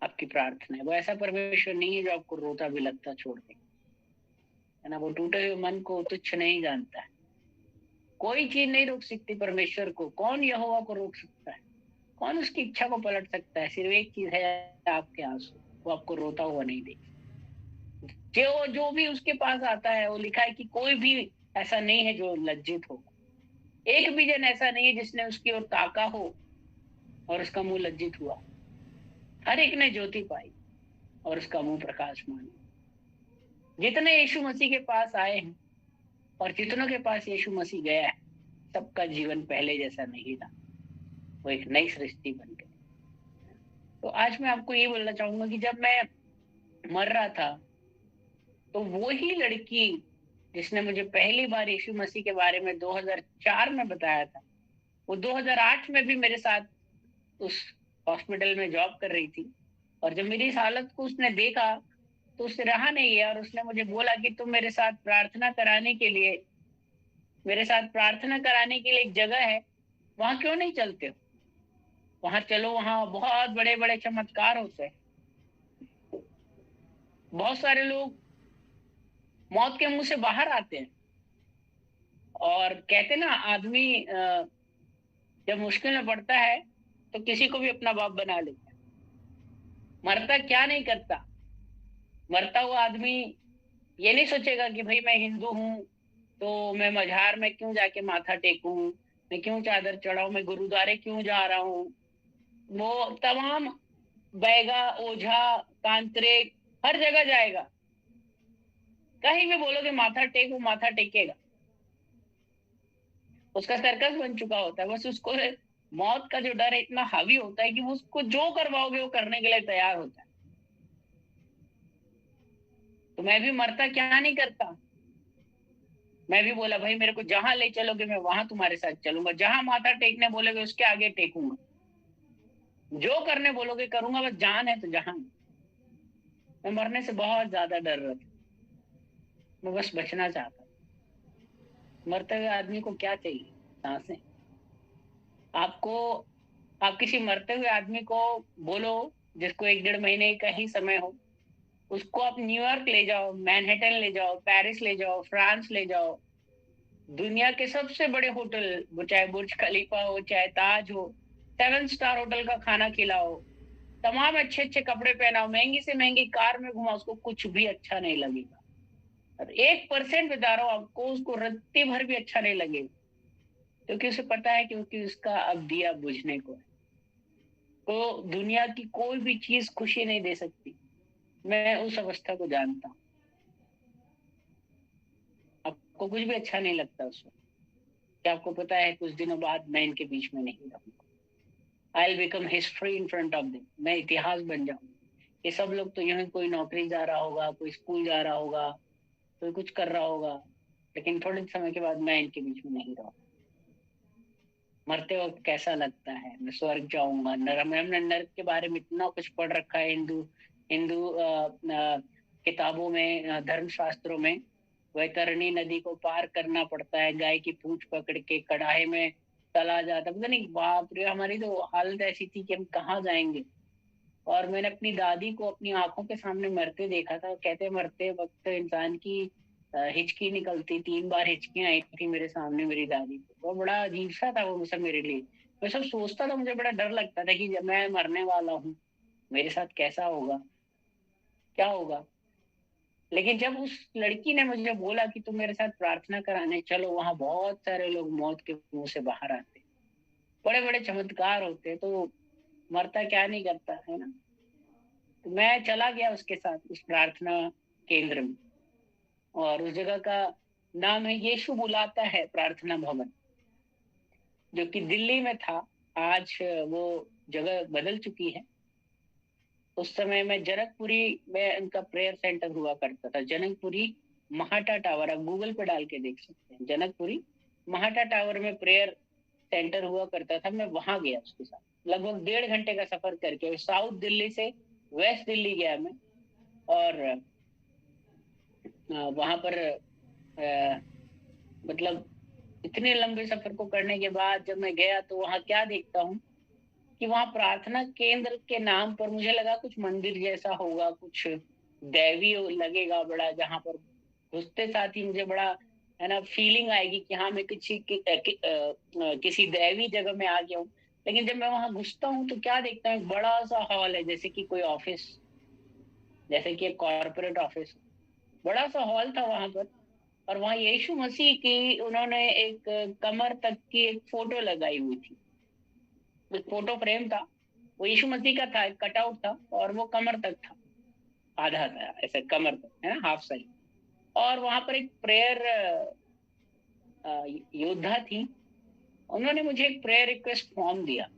आपकी प्रार्थना है। वो ऐसा परमेश्वर नहीं है जो आपको रोता बिलखता छोड़ दे, है ना। वो टूटे हुए मन को तुच्छ नहीं जानता है। कोई चीज नहीं रोक सकती परमेश्वर को। कौन यहोवा को रोक सकता है? कौन उसकी इच्छा को पलट सकता है? सिर्फ एक चीज है, आपके आंसू। वो आपको रोता हुआ नहीं देगा। जो भी उसके पास आता है, वो लिखा है कि कोई भी ऐसा नहीं है जो लज्जित हो। एक भी जन ऐसा नहीं है जिसने उसकी ओर ताका हो और उसका मुंह लज्जित हुआ। हर एक ने ज्योति पाई और उसका मुंह प्रकाशमान। जितने यीशु मसीह के पास आए हैं और जितनों के पास यीशु मसीह गया है, सबका जीवन पहले जैसा नहीं था। वो एक नई सृष्टि बन गई। तो आज मैं आपको ये बोलना चाहूंगा कि जब मैं मर रहा था, तो वो ही लड़की जिसने मुझे पहली बार यीशु मसीह के बारे में 2004 में बताया था, वो 2008 में भी मेरे साथ उस हॉस्पिटल में जॉब कर रही थी। और जब मेरी इस हालत को उसने देखा, तो उससे रहा नहीं गया और उसने मुझे बोला कि तुम मेरे साथ प्रार्थना कराने के लिए, मेरे साथ प्रार्थना कराने के लिए एक जगह है, वहां क्यों नहीं चलते हो? वहां चलो, वहां बहुत बड़े बड़े चमत्कार होते हैं। बहुत सारे लोग मौत के मुंह से बाहर आते हैं। और कहते ना, आदमी जब मुश्किल में पड़ता है तो किसी को भी अपना बाप बना लेता है। मरता क्या नहीं करता। मरता हुआ आदमी ये नहीं सोचेगा कि भाई मैं हिंदू हूं तो मैं मझार में क्यों जाके माथा टेकूं, मैं क्यों चादर चढ़ाऊं, मैं गुरुद्वारे क्यों जा रहा हूँ। वो तमाम बैगा, ओझा, तांत्रिक, हर जगह जाएगा। कहीं भी बोलोगे माथा टेक, वो माथा टेकेगा। उसका सर्कस बन चुका होता है। बस उसको मौत का जो डर है इतना हावी होता है कि वो उसको जो करवाओगे वो करने के लिए तैयार होता है। तो मैं भी मरता क्या नहीं करता। मैं भी बोला, भाई मेरे को जहां ले चलोगे मैं वहां तुम्हारे साथ चलूंगा, जहां माथा टेकने बोलोगे उसके आगे टेकूंगा, जो करने बोलोगे करूंगा। बस जान है तो जहां। मैं मरने से बहुत ज्यादा डर रहा था। मैं बस बचना चाहता। मरते हुए आदमी को क्या चाहिए? सांसें। आपको, आप किसी मरते हुए आदमी को बोलो, जिसको 1 डेढ़ महीने का ही समय हो, उसको आप न्यूयॉर्क ले जाओ, मैनहेटन ले जाओ, पेरिस ले जाओ, फ्रांस ले जाओ, दुनिया के सबसे बड़े होटल, वो चाहे बुर्ज खलीफा हो चाहे ताज हो, 7 स्टार होटल का खाना खिलाओ, तमाम अच्छे अच्छे कपड़े पहनाओ, महंगी से महंगी कार में घुमाओ, उसको कुछ भी अच्छा नहीं लगेगा। और 1% बता रहा हूँ आपको, उसको रत्ती भर भी अच्छा नहीं लगेगा। क्योंकि उसे पता है, क्योंकि उसका अब दिया बुझने को है। तो दुनिया की कोई भी चीज खुशी नहीं दे सकती। मैं उस अवस्था को जानता हूँ। आपको कुछ भी अच्छा नहीं लगता उस वक्त। क्या आपको पता है कुछ दिनों बाद मैं इनके बीच में नहीं रहूंगा। I will become history in front of them. मैं इतिहास बन जाऊंगा। ये सब लोग तो यहीं कोई नौकरी जा रहा होगा, कोई स्कूल जा रहा होगा, कोई कुछ कर रहा होगा, लेकिन थोड़े समय के बाद मैं इनके बीच में नहीं रहूंगा। मरते वक्त कैसा लगता है? मैं स्वर्ग जाऊंगा, नरक। हमने नरक के बारे में इतना कुछ पढ़ रखा है हिंदू हिंदू किताबों में, धर्म शास्त्रों में। वैतरणी नदी को पार करना पड़ता है, गाय की पूंछ पकड़ के कड़ाहे में तला जाता। पता नहीं, बाप रे, हमारी तो हालत ऐसी थी कि हम कहाँ जाएंगे। और मैंने अपनी दादी को अपनी आंखों के सामने मरते देखा था। कहते मरते वक्त इंसान की हिचकी निकलती, 3 बार हिचकियां आई थी मेरे सामने मेरी दादी को। वो बड़ा अजीब सा था वो सब मेरे लिए। मैं सब सोचता था, मुझे बड़ा डर लगता था कि जब मैं मरने वाला हूँ मेरे साथ कैसा होगा, क्या होगा। लेकिन जब उस लड़की ने मुझे बोला कि तुम मेरे साथ प्रार्थना कराने चलो, वहां बहुत सारे लोग मौत के मुंह से बाहर आते, बड़े बड़े चमत्कार होते, तो मरता क्या नहीं करता, है ना। तो मैं चला गया उसके साथ उस प्रार्थना केंद्र में। और उस जगह का नाम है यीशु बुलाता है प्रार्थना भवन, जो कि दिल्ली में था। आज वो जगह बदल चुकी है। उस समय मैं जनकपुरी में उनका प्रेयर सेंटर हुआ करता था, जनकपुरी महाटा टावर, आप गूगल पे डाल के देख सकते हैं, जनकपुरी महाटा टावर में प्रेयर सेंटर हुआ करता था। मैं वहां गया उसके साथ, लगभग 1.5 घंटे का सफर करके, साउथ दिल्ली से वेस्ट दिल्ली गया मैं। और वहां पर मतलब इतने लंबे सफर को करने के बाद जब मैं गया तो वहां क्या देखता हूँ कि वहां प्रार्थना केंद्र के नाम पर मुझे लगा कुछ मंदिर जैसा होगा, कुछ दैवी लगेगा बड़ा, जहां पर घुसते साथ ही मुझे बड़ा है ना फीलिंग आएगी कि हाँ मैं किसी दैवी जगह में आ गया हूँ। लेकिन जब मैं वहां घुसता हूँ तो क्या देखता हूँ, एक बड़ा सा हॉल है, जैसे कि कोई ऑफिस, जैसे कि एक कॉर्पोरेट ऑफिस, बड़ा सा हॉल था वहां पर। और वहां यीशु मसीह की उन्होंने एक कमर तक की एक फोटो लगाई हुई थी, एक फोटो फ्रेम था, वो यीशु मसीह का था, एक कटआउट था, और वो कमर तक था, आधा था ऐसे कमर तक, है ना, हाफ साइज। और वहां पर एक प्रेयर योद्धा थी, उन्होंने मुझे एक प्रेयर रिक्वेस्ट फॉर्म दिया।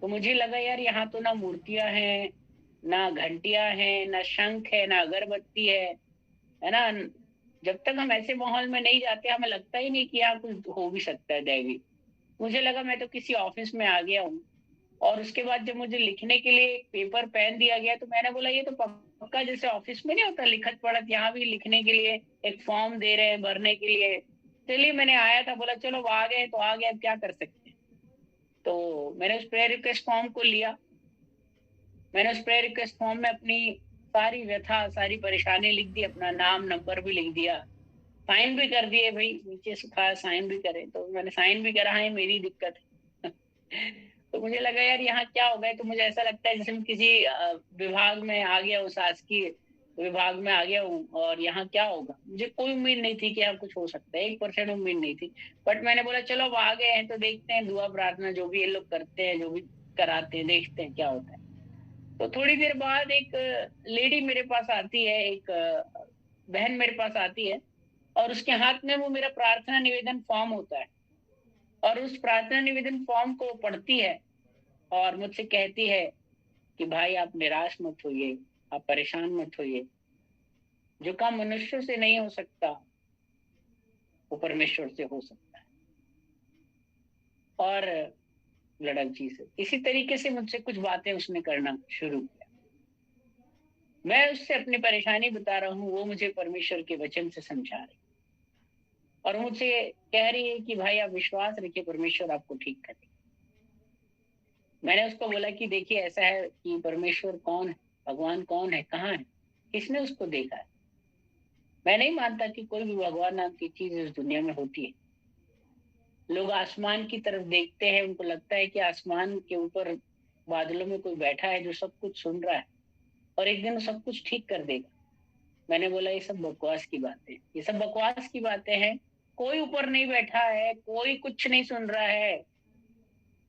तो मुझे लगा यार यहाँ तो ना मूर्तियां हैं, ना घंटियां हैं, ना शंख है, ना अगरबत्ती है ना। जब तक हम ऐसे माहौल में नहीं जाते हमें लगता ही नहीं कि यहाँ कुछ हो भी सकता है दैवी। मुझे लगा मैं तो किसी ऑफिस में आ गया हूँ। और उसके बाद जब मुझे लिखने के लिए एक पेपर पेन दिया गया तो मैंने बोला ये तो पक्का जैसे ऑफिस में नहीं होता लिखत पढ़त, यहाँ भी लिखने के लिए एक फॉर्म दे रहे हैं भरने के लिए। चलिए मैंने आया था, बोला चलो वो आ गए तो आ गए, अब क्या कर सकते हैं। तो मैंने उस प्रेयर रिक्वेस्ट फॉर्म को लिया। मैंने उस प्रेयर रिक्वेस्ट फॉर्म में अपनी सारी व्यथा, सारी परेशानी लिख दी, अपना नाम नंबर भी लिख दिया, साइन भी कर दिए, भाई नीचे सुखा साइन भी करे, तो मैंने साइन भी करा है, मेरी दिक्कत है। तो मुझे लगा यार यहाँ क्या हो गया, तो मुझे ऐसा लगता है जैसे मैं किसी विभाग में आ गया हूँ, शासकीय विभाग में आ गया हूँ, और यहाँ क्या होगा, मुझे कोई उम्मीद नहीं थी कि यहाँ कुछ हो सकता है, 1% उम्मीद नहीं थी। बट मैंने बोला चलो अब आ गए हैं तो देखते हैं, दुआ प्रार्थना जो भी ये लोग करते हैं, जो भी कराते हैं, देखते हैं क्या होता है। तो थोड़ी देर बाद एक लेडी मेरे पास आती है, एक बहन मेरे पास आती है, और उसके हाथ में वो मेरा प्रार्थना निवेदन फॉर्म होता है। और उस प्रार्थना निवेदन फॉर्म को पढ़ती है और मुझसे कहती है कि भाई आप निराश मत होइए, आप परेशान मत होइए, जो काम मनुष्य से नहीं हो सकता वो परमेश्वर से हो सकता है। और लड़क जी से इसी तरीके से मुझसे कुछ बातें उसने करना शुरू किया। मैं उससे अपनी परेशानी बता रहा हूँ, वो मुझे परमेश्वर के वचन से समझा रही, और मुझसे कह रही है कि भाई आप विश्वास रखिए, परमेश्वर आपको ठीक करे। मैंने उसको बोला कि देखिए ऐसा है कि परमेश्वर कौन है, भगवान कौन है, कहाँ है, किसने उसको देखा है। मैं नहीं मानता कि कोई भी भगवान नाम की चीज इस दुनिया में होती है। लोग आसमान की तरफ देखते हैं, उनको लगता है कि आसमान के ऊपर बादलों में कोई बैठा है जो सब कुछ सुन रहा है, और एक दिन वो सब कुछ ठीक कर देगा। मैंने बोला ये सब बकवास की बातें, ये सब बकवास की बातें हैं। कोई ऊपर नहीं बैठा है, कोई कुछ नहीं सुन रहा है।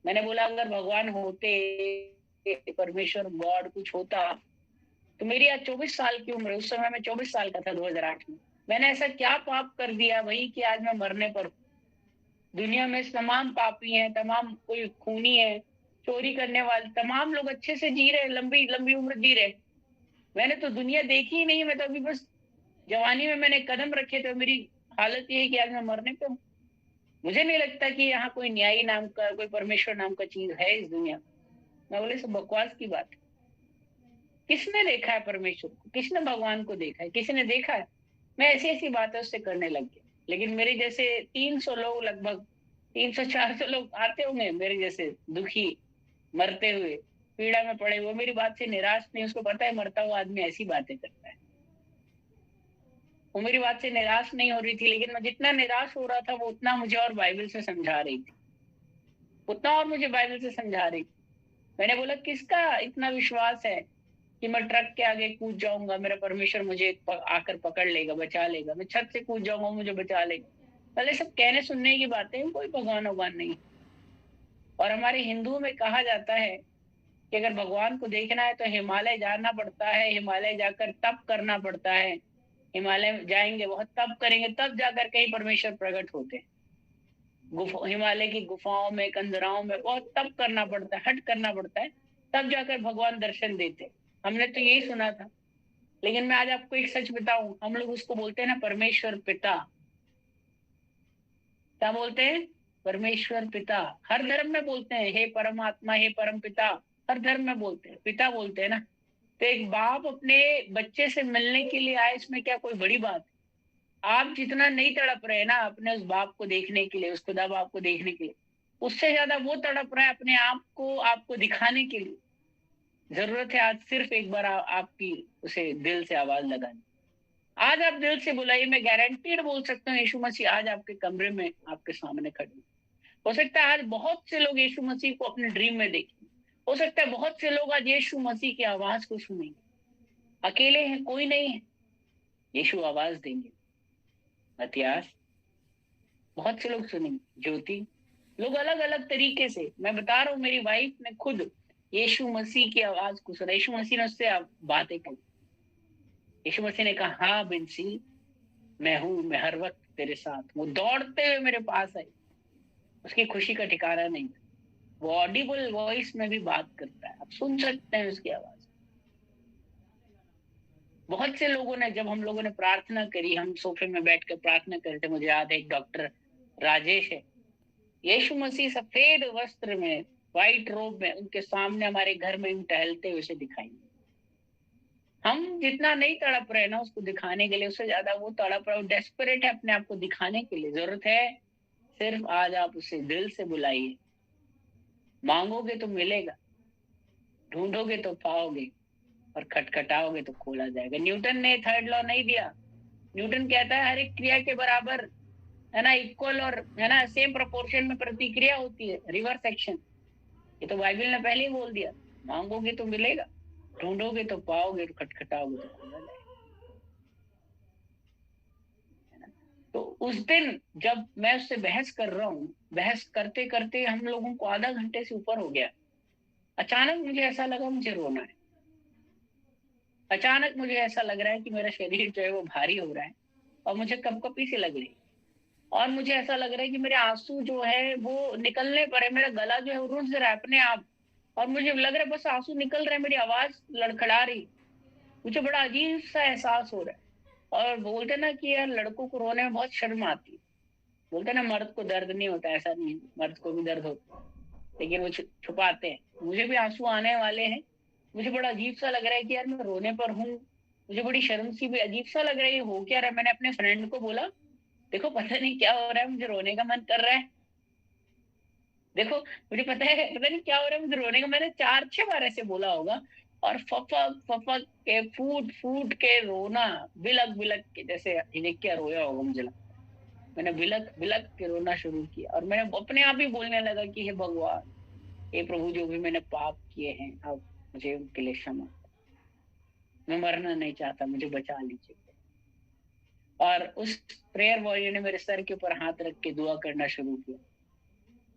मैंने बोला अगर भगवान होते, परमेश्वर गॉड कुछ होता, तो मेरी आज 24 साल की उम्र है, उस समय मैं 24 साल का था 2008 में। मैंने ऐसा क्या पाप कर दिया भाई कि आज मैं मरने पर हूँ। दुनिया में तमाम पापी हैं, तमाम कोई खूनी है, चोरी करने वाले, तमाम लोग अच्छे से जी रहे, लंबी लंबी उम्र जी रहे। मैंने तो दुनिया देखी ही नहीं, मैं तो अभी बस जवानी में मैंने कदम रखे, तो मेरी हालत ये है कि आज मैं मरने पे हूँ। मुझे नहीं लगता कि यहाँ कोई न्यायी नाम का, कोई परमेश्वर नाम का चीज है इस दुनिया में। मैं बोले सब बकवास की बात है। किसने देखा है परमेश्वर को, किसने भगवान को देखा है, किसी ने देखा है? मैं ऐसी ऐसी बातें उससे करने लग गया। लेकिन मेरे जैसे 300 लोग, लगभग 300-400 लोग आते होंगे मेरे जैसे दुखी, मरते हुए, पीड़ा में पड़े, वो मेरी बात से निराश नहीं, उसको पता है मरता हुआ आदमी ऐसी बातें करता है। वो मेरी बात से निराश नहीं हो रही थी, लेकिन मैं जितना निराश हो रहा था वो उतना मुझे और बाइबल से समझा रही थी, उतना और मुझे बाइबल से समझा रही थी। मैंने बोला किसका इतना विश्वास है कि मैं ट्रक के आगे कूद जाऊंगा, मेरा परमेश्वर मुझे आकर पकड़ लेगा, बचा लेगा, मैं छत से कूद जाऊंगा मुझे बचा लेगा। पहले सब कहने सुनने की बातें हैं, कोई भगवान भगवान नहीं। और हमारे हिंदुओं में कहा जाता है कि अगर भगवान को देखना है तो हिमालय जाना पड़ता है, हिमालय जाकर तप करना पड़ता है, हिमालय जाएंगे, बहुत तप करेंगे, तब जाकर कहीं परमेश्वर प्रकट होते हैं। हिमालय की गुफाओं में, कंदराओं में बहुत तप करना पड़ता है, हट करना पड़ता है, तब जाकर भगवान दर्शन देते हैं। हमने तो यही सुना था। लेकिन मैं आज आपको एक सच बताऊं, हम लोग उसको बोलते हैं ना परमेश्वर पिता। क्या बोलते हैं? परमेश्वर पिता। हर धर्म में बोलते हैं हे परमात्मा, हे परम पिता। हर धर्म में बोलते हैं, पिता बोलते हैं ना। तो एक बाप अपने बच्चे से मिलने के लिए आए, इसमें क्या कोई बड़ी बात है? आप जितना नहीं तड़प रहे ना अपने उस बाप को देखने के लिए, उस खुदा बाप को देखने के लिए, उससे ज्यादा वो तड़प रहा है अपने आप को आपको दिखाने के लिए। जरूरत है आज सिर्फ एक बार आपकी उसे दिल से आवाज लगानी। आज आप दिल से बुलाइए, मैं गारंटीड बोल सकता हूँ यीशु मसीह आज आपके कमरे में आपके सामने खड़े। हो सकता है आज बहुत से लोग यीशु मसीह को अपने ड्रीम में देखें। हो सकता है बहुत से लोग आज यीशु मसीह की आवाज को सुनेंगे। अकेले हैं, कोई नहीं है, यीशु आवाज देंगे। मतियास, बहुत से लोग सुनेंगे। ज्योति, लोग अलग अलग तरीके से। मैं बता रहा हूँ, मेरी वाइफ ने खुद यीशु मसीह की आवाज को सुना। यीशु मसीह ने उससे बातें की। यीशु मसीह ने कहा, हाँ बिंसी, मैं हूं, मैं हर वक्त तेरे साथ। वो दौड़ते हुए मेरे पास आई। उसकी खुशी का ठिकाना नहीं था। वो ऑडिबल वॉइस में भी बात करता है, आप सुन सकते हैं उसकी आवाज। बहुत से लोगों ने, जब हम लोगों ने प्रार्थना करी, हम सोफे में बैठकर प्रार्थना करते, मुझे याद है एक डॉक्टर राजेश है, यीशु मसीह सफेद वस्त्र में, व्हाइट रोब में उनके सामने हमारे घर में टहलते हुए दिखाई। हम जितना नहीं तड़प रहे ना उसको दिखाने के लिए, उससे ज्यादा वो तड़प रहा है, डेस्परेट है अपने आप को दिखाने के लिए। जरूरत है सिर्फ आज आप उसे दिल से बुलाइए। मांगोगे तो मिलेगा, ढूंढोगे तो पाओगे, और खटखटाओगे तो खोला जाएगा। न्यूटन ने थर्ड लॉ नहीं दिया। न्यूटन कहता है हर एक क्रिया के बराबर, है ना, इक्वल, और है ना सेम प्रोपोर्शन में प्रतिक्रिया होती है, रिवर्स एक्शन। ये तो बाइबल ने पहले ही बोल दिया। मांगोगे तो मिलेगा, ढूंढोगे तो पाओगे, और खटखटाओगे तो खोला जाएगा। तो उस दिन जब मैं उससे बहस कर रहा हूँ, बहस करते करते हम लोगों को आधा घंटे से ऊपर हो गया, अचानक मुझे ऐसा लगा मुझे रोना है। अचानक मुझे ऐसा लग रहा है कि मेरा शरीर जो है वो भारी हो रहा है, और मुझे कपकपी सी लग रही है। और मुझे ऐसा लग रहा है कि मेरे आंसू जो है वो निकलने पर है, मेरा गला जो है वो रुंध रहा है अपने आप। और मुझे लग रहा है बस आंसू निकल रहे हैं, मेरी आवाज लड़खड़ा रही। मुझे बड़ा अजीब सा एहसास हो रहा है। और बोलते ना कि यार लड़कों को रोने में बहुत शर्म आती है। बोलते ना मर्द को दर्द नहीं होता, ऐसा नहीं है, मर्द को भी दर्द होता है, लेकिन वो छुपाते हैं। मुझे भी आंसू आने वाले हैं। मुझे बड़ा अजीब सा लग रहा है कि यार मैं रोने पर हूँ। मुझे बड़ी शर्म सी भी, अजीब सा लग रहा है, हो क्या रहा है। मैंने अपने फ्रेंड को बोला, देखो पता नहीं क्या हो रहा है, मुझे रोने का मन कर रहा है। देखो मुझे पता नहीं क्या हो रहा है, मुझे रोने का। मैंने 4-6 बार ऐसे बोला होगा। और फपक फपक के, फूट फूट के रोना, बिलक बिलक के, जैसे हिजकिया रोया होगा मुझे लगता है। मैंने बिलक बिलक के रोना शुरू किया, और मैंने अपने आप ही बोलने लगा कि हे भगवान, हे प्रभु, जो भी मैंने पाप किए हैं अब मुझे उनके लिए क्षमा। मैं मरना नहीं चाहता, मुझे बचा लीजिए। और उस प्रेयर वॉरियर ने मेरे सर के ऊपर हाथ रख के दुआ करना शुरू किया।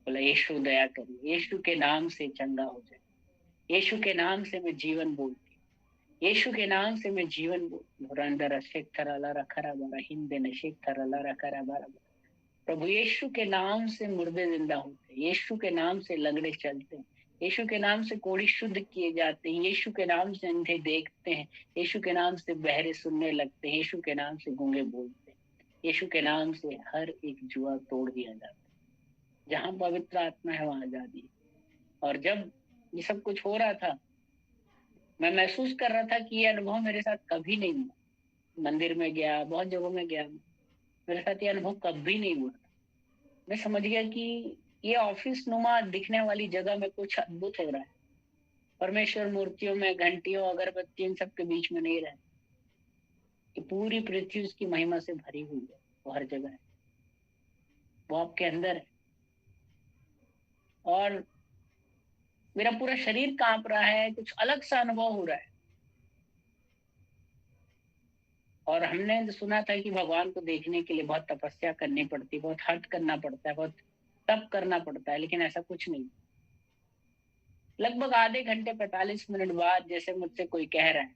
बोला, यीशु दया करिए, यीशु के नाम से चंगा हो जाए, यीशु के नाम से मैं जीवन बोलती, यीशु के नाम से मैं जीवन बोलती। रंडर शेख थराला रखरा बारा हिंदे न शेख थराला रखरा बारा। प्रभु यीशु के नाम से मुर्दे जिंदा होते हैं, यीशु के नाम से लंगड़े चलते हैं, यीशु के नाम से कोढ़ी शुद्ध किए जाते हैं, यीशु के नाम से अंधे देखते हैं, यीशु के नाम से बहरे सुनने लगते हैं, यीशु के नाम से गूंगे बोलते हैं, यीशु के नाम से हर एक जुआ तोड़ दिया जाता है। जहां पवित्र आत्मा है वहां आजादी है। और जब ये सब कुछ हो रहा था, मैं महसूस कर रहा था कि ये अनुभव मेरे साथ कभी नहीं हुआ। मंदिर में गया, बहुत जगहों में गया, मेरे साथ ये अनुभव कभी नहीं हुआ। मैं समझ गया कि ये ऑफिस नुमा दिखने वाली जगह में कुछ अद्भुत हो रहा है। परमेश्वर मूर्तियों में, घंटियों, अगरबत्ती, इन सब के बीच में नहीं रहे, कि पूरी पृथ्वी उसकी महिमा से भरी हुई है। वो हर जगह है, वो आपके अंदर है। और मेरा पूरा शरीर कांप रहा है, कुछ अलग सा अनुभव हो रहा है। और हमने सुना था कि भगवान को देखने के लिए बहुत तपस्या करनी पड़ती है, बहुत हट करना पड़ता है, बहुत तप करना पड़ता है, लेकिन ऐसा कुछ नहीं। लगभग आधे घंटे 45 मिनट बाद जैसे मुझसे कोई कह रहा है,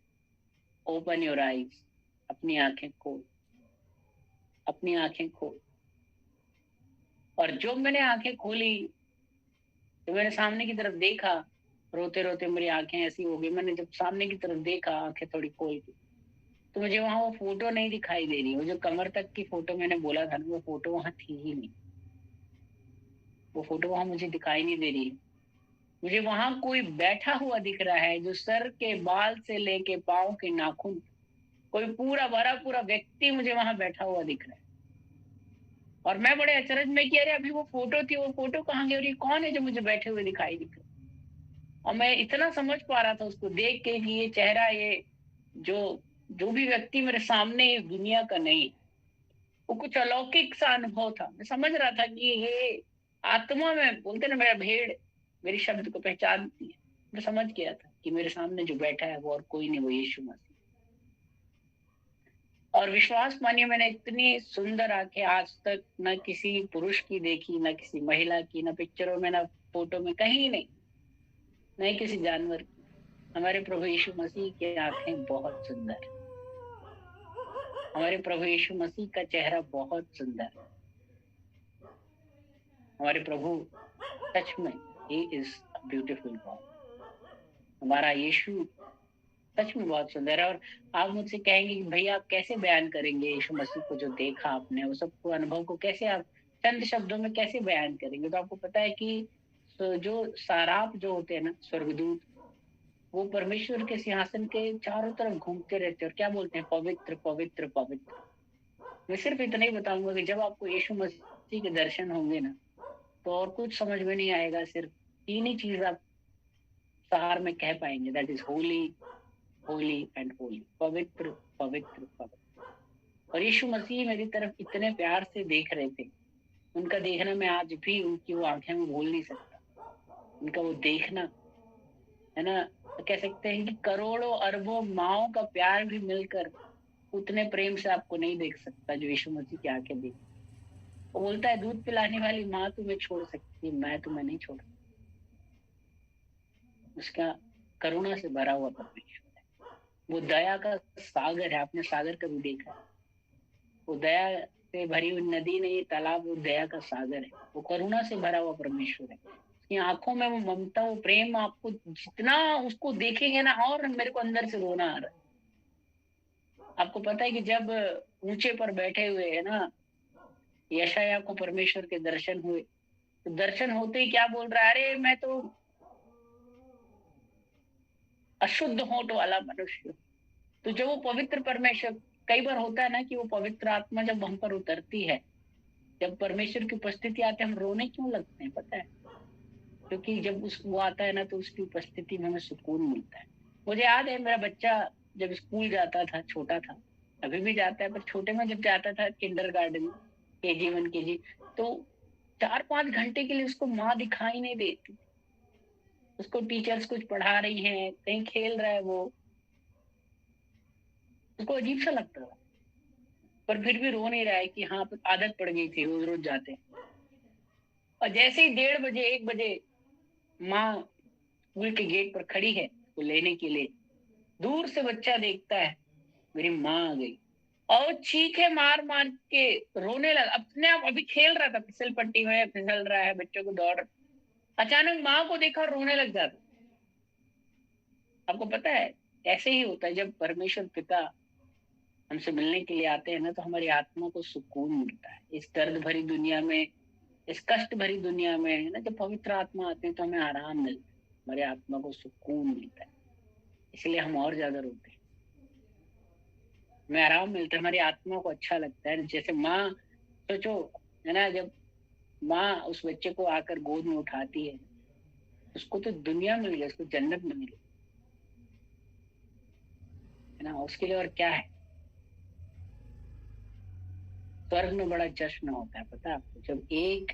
ओपन योर आईज, अपनी आंखें खोल, अपनी आंखें खोल। और जो मैंने आंखें खोली, तो मैंने सामने की तरफ देखा, रोते रोते मेरी आंखें ऐसी हो गई, मैंने जब सामने की तरफ देखा आंखें थोड़ी खोल के, तो मुझे वहां वो फोटो नहीं दिखाई दे रही। वो जो कमर तक की फोटो मैंने बोला था ना, वो फोटो वहां थी ही नहीं। वो फोटो वहां मुझे दिखाई नहीं दे रही। मुझे वहां कोई बैठा हुआ दिख रहा है, जो सर के बाल से लेके पाँव के नाखून, कोई पूरा भरा पूरा व्यक्ति मुझे वहां बैठा हुआ दिख रहा है। और मैं बड़े अचरज में कि अरे अभी वो फोटो थी, वो फोटो कहाँ गई और ये कौन है जो मुझे बैठे हुए दिखाई दिख रहा है। और मैं इतना समझ पा रहा था उसको देख के कि ये चेहरा, ये जो जो भी व्यक्ति मेरे सामने इस दुनिया का नहीं, वो कुछ अलौकिक सा अनुभव था। मैं समझ रहा था कि ये आत्मा में, बोलते ना मेरा भेड़ मेरी शब्द को पहचानती है। मैं समझ गया था कि मेरे सामने जो बैठा है वो और कोई नहीं, वो यीशु मसीह। और विश्वास मानिए, मैंने इतनी सुंदर आंखें आज तक न किसी पुरुष की देखी, न किसी महिला की, न पिक्चरों में, न फोटो में, कहीं नहीं, नहीं किसी जानवर की। हमारे प्रभु यीशु मसीह की आंखें बहुत सुंदर है। हमारे प्रभु यीशु मसीह का चेहरा बहुत सुंदर है। हमारे प्रभु सच में ही इज ब्यूटीफुल गॉड। हमारा यीशु सच में बहुत सुंदर है। और आप मुझसे कहेंगे कि भैया आप कैसे बयान करेंगे यीशु मसीह को, जो देखा आपने, वो सबको अनुभव को कैसे आप चंद शब्दों में कैसे बयान करेंगे। तो आपको पता है कि जो साराप जो होते हैं ना, स्वर्गदूत, वो परमेश्वर के सिंहासन के चारों तरफ घूमते रहते हैं और क्या बोलते हैं, पवित्र पवित्र पवित्र। मैं सिर्फ इतना ही बताऊंगा कि जब आपको यीशु मसीह के दर्शन होंगे ना, तो और कुछ समझ में नहीं आएगा, सिर्फ तीन ही चीज आप सार में कह पाएंगे, that is Holi, Holi and Holi. पवित्र पवित्र पवित्र। और यीशु मसीह मेरी तरफ इतने प्यार से देख रहे थे, उनका देखना मैं आज भी उनकी वो आंखें में भूल नहीं सकता। उनका वो देखना है ना, तो कह सकते हैं कि करोड़ों अरबों माओं का प्यार भी मिलकर उतने प्रेम से आपको नहीं देख सकता जो यीशु मसीह की आंखें देख। वो बोलता है, दूध पिलाने वाली माँ तुम्हें छोड़ सकती है, मैं तुम्हें नहीं छोड़। उसका करुणा से भरा हुआ परमेश्वर है। वो दया का सागर है। आपने सागर कभी देखा है? वो दया से भरी हुई नदी नहीं, तालाब, वो दया का सागर है। वो करुणा से भरा हुआ परमेश्वर है। उसकी आंखों में वो ममता, वो प्रेम, आपको जितना उसको देखेंगे ना, और मेरे को अंदर से रोना आ रहा है। आपको पता है कि जब ऊंचे पर बैठे हुए है ना, यशायाह को परमेश्वर के दर्शन हुए, तो दर्शन होते ही क्या बोल रहा है, अरे मैं तो अशुद्ध होंठ वाला मनुष्य। तो जब वो पवित्र परमेश्वर, कई बार होता है ना कि वो पवित्र आत्मा जब हम पर उतरती है, जब परमेश्वर की उपस्थिति आती है, हम रोने क्यों लगते हैं पता है? क्योंकि जब वो आता है ना, तो उसकी उपस्थिति में हमें सुकून मिलता है। मुझे याद है, मेरा बच्चा जब स्कूल जाता था, छोटा था, अभी भी जाता है, पर छोटे में जब जाता था किंडरगार्टन, KG 1 KG, तो 4-5 घंटे के लिए उसको माँ दिखाई नहीं देती। उसको टीचर्स कुछ पढ़ा रही हैं, कहीं खेल रहा है वो, उसको अजीब सा लगता था, पर फिर भी रो नहीं रहा है कि हाँ आदत पड़ गई थी, रोज रोज जाते हैं। और जैसे ही 1:30 बजे 1 बजे माँ स्कूल के गेट पर खड़ी है वो लेने के लिए, दूर से बच्चा देखता है मेरी माँ आ गई, और चीखे मार मार के रोने लगा। अपने आप अभी खेल रहा था, फिसल पट्टी में फिसल रहा है, बच्चों को दौड़, अचानक माँ को देखा और रोने लग जाता। आपको पता है, ऐसे ही होता है जब परमेश्वर पिता हमसे मिलने के लिए आते हैं ना, तो हमारी आत्मा को सुकून मिलता है। इस दर्द भरी दुनिया में, इस कष्ट भरी दुनिया में है ना, जब पवित्र आत्मा आते हैं तो हमें आराम मिलता है, हमारी आत्मा को सुकून मिलता है। इसलिए हम और ज्यादा रोते हैं, हमें आराम मिलता है, हमारी आत्मा को अच्छा लगता है। जैसे माँ, सोचो है ना, जब माँ उस बच्चे को आकर गोद में उठाती है, उसको तो दुनिया मिल गई, उसको जन्नत मिल गई, है ना। उसके लिए और क्या है? स्वर्ग में बड़ा जश्न होता है, पता है आपको, जब एक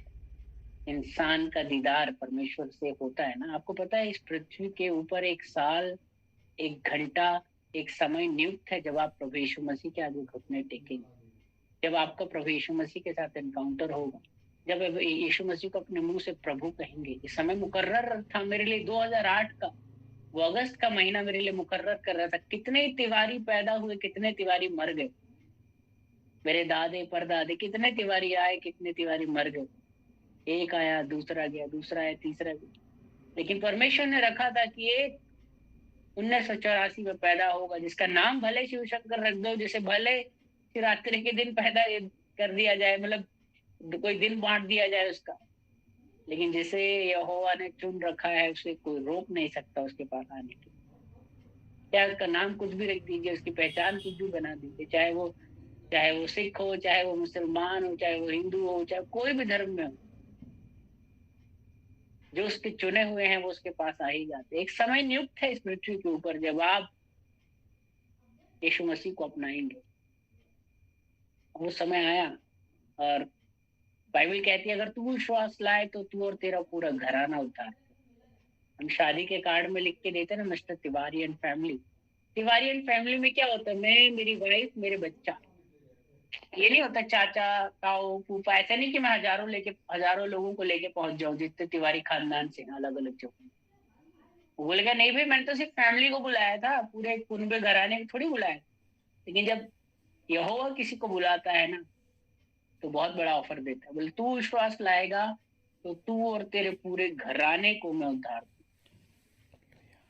इंसान का दीदार परमेश्वर से होता है ना। आपको पता है, इस पृथ्वी के ऊपर एक साल, एक घंटा, एक समय नियुक्त है जब आप प्रभु यीशु मसीह के आगे घुटने टेकेंगे, जब आपका प्रभु यीशु मसीह के साथ एनकाउंटर होगा, जब यीशु मसीह को अपने मुंह से प्रभु कहेंगे। ये समय मुकर्रर था मेरे लिए 2008 का, वो अगस्त का महीना मेरे लिए मुकर्रर कर रहा था। कितने तिवारी पैदा हुए, कितने तिवारी मर गए, मेरे दादे परदादे, कितने तिवारी आए, कितने तिवारी मर गए। एक आया, दूसरा गया, दूसरा आया, तीसरा गया। लेकिन परमेश्वर ने रखा था कि ये 1984 में पैदा होगा, जिसका नाम भले शिव शंकर रख दो, जिसे भले शिवरात्रि के दिन पैदा कर दिया जाए, मतलब कोई दिन बांट दिया जाए उसका, लेकिन जिसे यहोवा ने चुन रखा है उसे कोई रोक नहीं सकता उसके पास आने के। चाहे उसका नाम कुछ भी रख दीजिए, उसकी पहचान कुछ भी बना दीजिए, चाहे वो सिख हो, चाहे वो मुसलमान हो, चाहे वो हिंदू हो, चाहे कोई भी धर्म में हो, जो उसके चुने हुए हैं वो उसके पास आ ही जाते। एक समय नियुक्त है इस पृथ्वी के ऊपर जब आप यीशु मसीह को अपनाएंगे। वो समय आया, और बाइबल कहती है अगर तू विश्वास लाए तो तू और तेरा पूरा घराना उद्धार। हम शादी के कार्ड में लिख के देते ना, mister Tiwari and family. Tiwari and family में क्या होता है? मैं, मेरी वाइफ, मेरे बच्चा। ये नहीं होता चाचा, ताऊ, फूफा। ऐसा नहीं कि मैं हजारों लोगों को लेके पहुंच जाऊं, जितने तिवारी खानदान से अलग अलग जो। वो बोलेगा नहीं भाई, मैंने तो सिर्फ फैमिली को बुलाया था, पूरे कुनबे घराने को थोड़ी बुलाया। लेकिन जब यहोवा किसी को बुलाता है ना, तो बहुत बड़ा ऑफर देता है। बोले तू विश्वास लाएगा तो तू और तेरे पूरे घराने को मैं उद्धार दूं।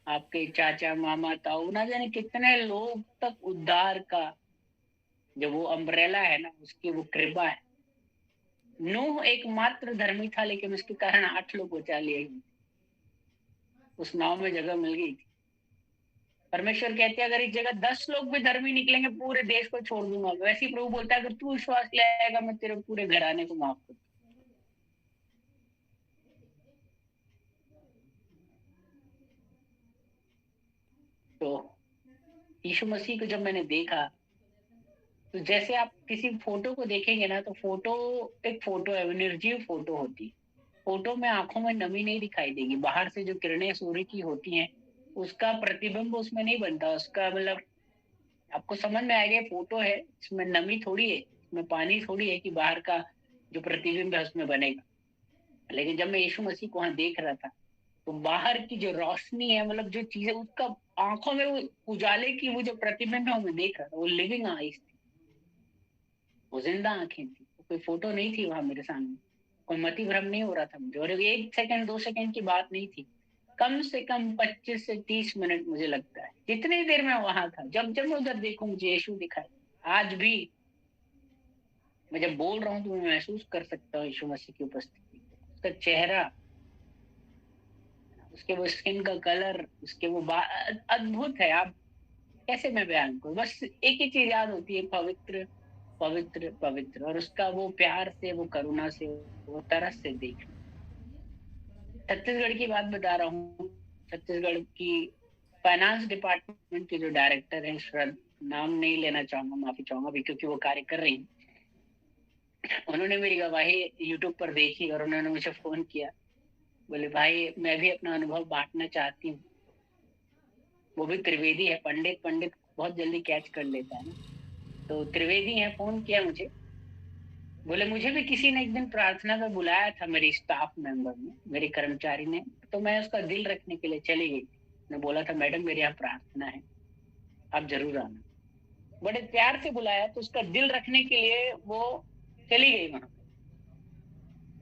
आपके चाचा, मामा, ताऊ, ना जाने कितने लोग तक उद्धार का जो वो अम्ब्रेला है ना, उसकी वो कृपा है। नूह एकमात्र धर्मी था, लेकिन उसके कारण 8 लोग बचा लिए। उस नाव में जगह मिल गई थी। परमेश्वर कहते हैं अगर इस जगह 10 लोग भी धर्मी निकलेंगे, पूरे देश को छोड़ दूंगा। वैसे ही प्रभु बोलता है अगर तू विश्वास ले आएगा, मैं तेरे पूरे घराने को माफ कर। तो यीशु मसीह को जब मैंने देखा, तो जैसे आप किसी फोटो को देखेंगे ना, तो फोटो एक फोटो है, निर्जीव फोटो होती है। फोटो में आंखों में नमी नहीं दिखाई देगी। बाहर से जो किरणें सूर्य की होती हैं, उसका प्रतिबिंब उसमें नहीं बनता। उसका मतलब आपको समझ में आएगा फोटो है, इसमें नमी थोड़ी है, इसमें पानी थोड़ी है कि बाहर का जो प्रतिबिंब है उसमें बनेगा। लेकिन जब मैं यीशु मसीह को वहां देख रहा था, तो बाहर की जो रोशनी है, मतलब जो चीजें उसका आंखों में वो उजाले की वो जो प्रतिबिंब है वो मैं देख रहा था। वो लिविंग आईज थी, वो जिंदा आंखें थी। कोई फोटो नहीं थी वहां मेरे सामने। कोई मति भ्रम नहीं हो रहा था मुझे। और 1 सेकंड 2 सेकंड की बात नहीं थी, कम से कम 25 से 30 मिनट मुझे लगता है, जितनी देर मैं वहां था। जब जब मैं उधर देखूं मुझे यीशु दिखाई। आज भी मैं जब बोल रहा हूँ तो मैं महसूस कर सकता हूँ यीशु मसीह की उपस्थिति। उसका चेहरा, उसके वो स्किन का कलर, उसके वो अद्भुत है। आप कैसे मैं बयान करूं? बस एक ही चीज याद होती है, पवित्र पवित्र पवित्र। और उसका वो प्यार से, वो करुणा से, वो तरस से देखना। छत्तीसगढ़ की बात बता रहा हूँ। छत्तीसगढ़ की फाइनेंस डिपार्टमेंट के जो डायरेक्टर हैं, श्रद्धा, नाम नहीं लेना चाहूंगा, माफी चाहूंगा भी, क्योंकि वो कार्य कर रही। उन्होंने मेरी गवाही यूट्यूब पर देखी और उन्होंने मुझे फोन किया। बोले भाई मैं भी अपना अनुभव बांटना चाहती हूँ। वो भी त्रिवेदी है। पंडित पंडित बहुत जल्दी कैच कर लेता है ना। तो त्रिवेदी है, फोन किया मुझे। बोले मुझे भी किसी ने एक दिन प्रार्थना में बुलाया था, मेरी स्टाफ मेंबर ने, मेरे कर्मचारी ने। तो मैं उसका दिल रखने के लिए चली गई। मैं बोला था मैडम मेरे यहाँ प्रार्थना है, आप जरूर आना। बड़े प्यार से बुलाया, तो उसका दिल रखने के लिए वो चली गई वहां।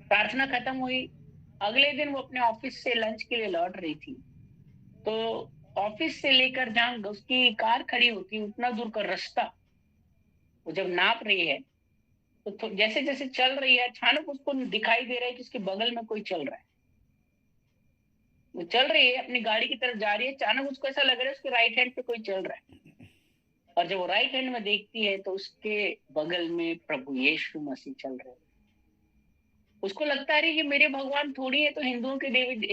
प्रार्थना खत्म हुई, अगले दिन वो अपने ऑफिस से लंच के लिए लौट रही थी। तो ऑफिस से लेकर जहां उसकी कार खड़ी होती है, उतना दूर का रास्ता वो जब नाप रही है, तो जैसे जैसे चल रही है, अचानक उसको दिखाई दे रहा है कि उसके बगल में कोई चल रहा है। वो चल रही है, अपनी गाड़ी की तरफ जा रही है, अचानक उसको ऐसा लग रहा है उसके राइट हैंड पे कोई चल रहा है। और जब वो राइट हैंड में देखती है, तो उसके बगल में प्रभु यीशु मसीह चल रहे हैं। उसको लगता है कि मेरे भगवान थोड़ी है, तो हिंदुओं के देवी,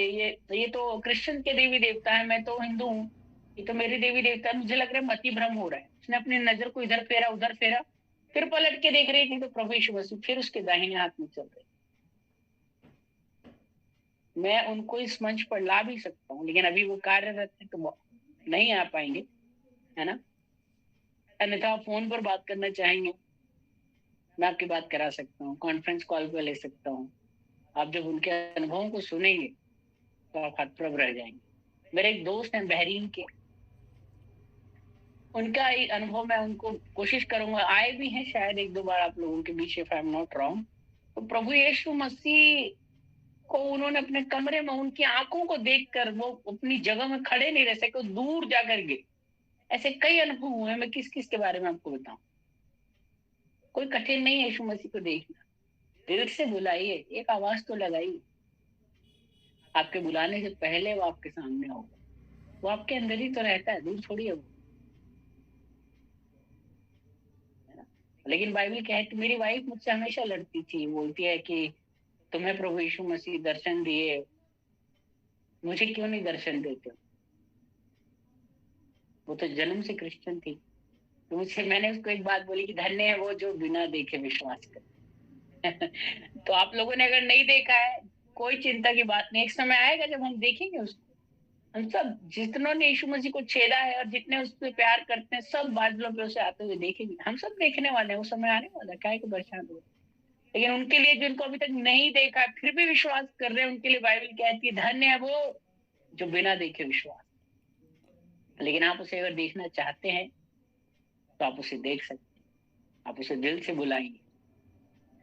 ये तो क्रिश्चियन के देवी देवता है, मैं तो हिंदू हूँ, ये तो मेरे देवी देवता है। मुझे लग रहा है मति भ्रम हो रहा है। उसने अपनी नजर को इधर फेरा, उधर फेरा, फिर पलट के देख रही थी, तो प्रभु यीशु मसीह फिर उसके दाहिने हाथ में चल रहे। मैं उनको इस मंच पर ला भी सकता हूँ, लेकिन अभी वो कार्यरत है तो नहीं आ पाएंगे, है ना। अन्यथा फोन पर बात करना चाहेंगे, मैं आपकी बात करा सकता हूँ, कॉन्फ्रेंस कॉल पर ले सकता हूँ। आप जब उनके अनुभवों को सुनेंगे तो आप हतप्रभ रह जाएंगे। मेरे एक दोस्त हैं बहरीन के, उनका ही अनुभव मैं उनको कोशिश करूंगा, आए भी हैं शायद 1-2 बार आप लोगों के बीच, if I am not wrong. तो प्रभु यीशु मसीह को उन्होंने अपने कमरे में उनकी आंखों को देखकर वो अपनी जगह में खड़े नहीं रह सके, दूर जाकर गिरे। ऐसे कई अनुभव हुए, मैं किस किस के बारे में आपको बताऊं। कोई कठिन नहीं है यीशु मसीह को देखना। दिल से बुलाइए, एक आवाज तो लगाइए। आपके बुलाने से पहले वो आपके सामने होगा। वो आपके अंदर ही तो रहता है, दूर थोड़ी है वो, है ना। लेकिन बाइबल कहती, मेरी वाइफ मुझसे हमेशा लड़ती थी, बोलती है कि तुम्हें प्रभु यीशु मसीह दर्शन दिए, मुझे क्यों नहीं दर्शन देते। वो तो जन्म से क्रिश्चियन थी। तो मुझसे, मैंने उसको एक बात बोली कि धन्य है वो जो बिना देखे विश्वास करे। तो आप लोगों ने अगर नहीं देखा है, कोई चिंता की बात नहीं, एक समय आएगा जब हम देखेंगे उसको। हम सब जितनों ने यीशु मसीह को छेदा है और जितने उससे प्यार करते हैं, सब बादलों पे उसे आते हुए देखेंगे। हम सब देखने वाले हैं, वो समय आने वाला है, काहे को परेशान हो। लेकिन उनके लिए जिनको अभी तक नहीं देखा फिर भी विश्वास कर रहे हैं, उनके लिए बाइबल कहती है धन्य है वो जो बिना देखे विश्वास। लेकिन आप उसे अगर देखना चाहते हैं तो आप उसे देख सकते हैं, आप उसे दिल से बुलाएंगे।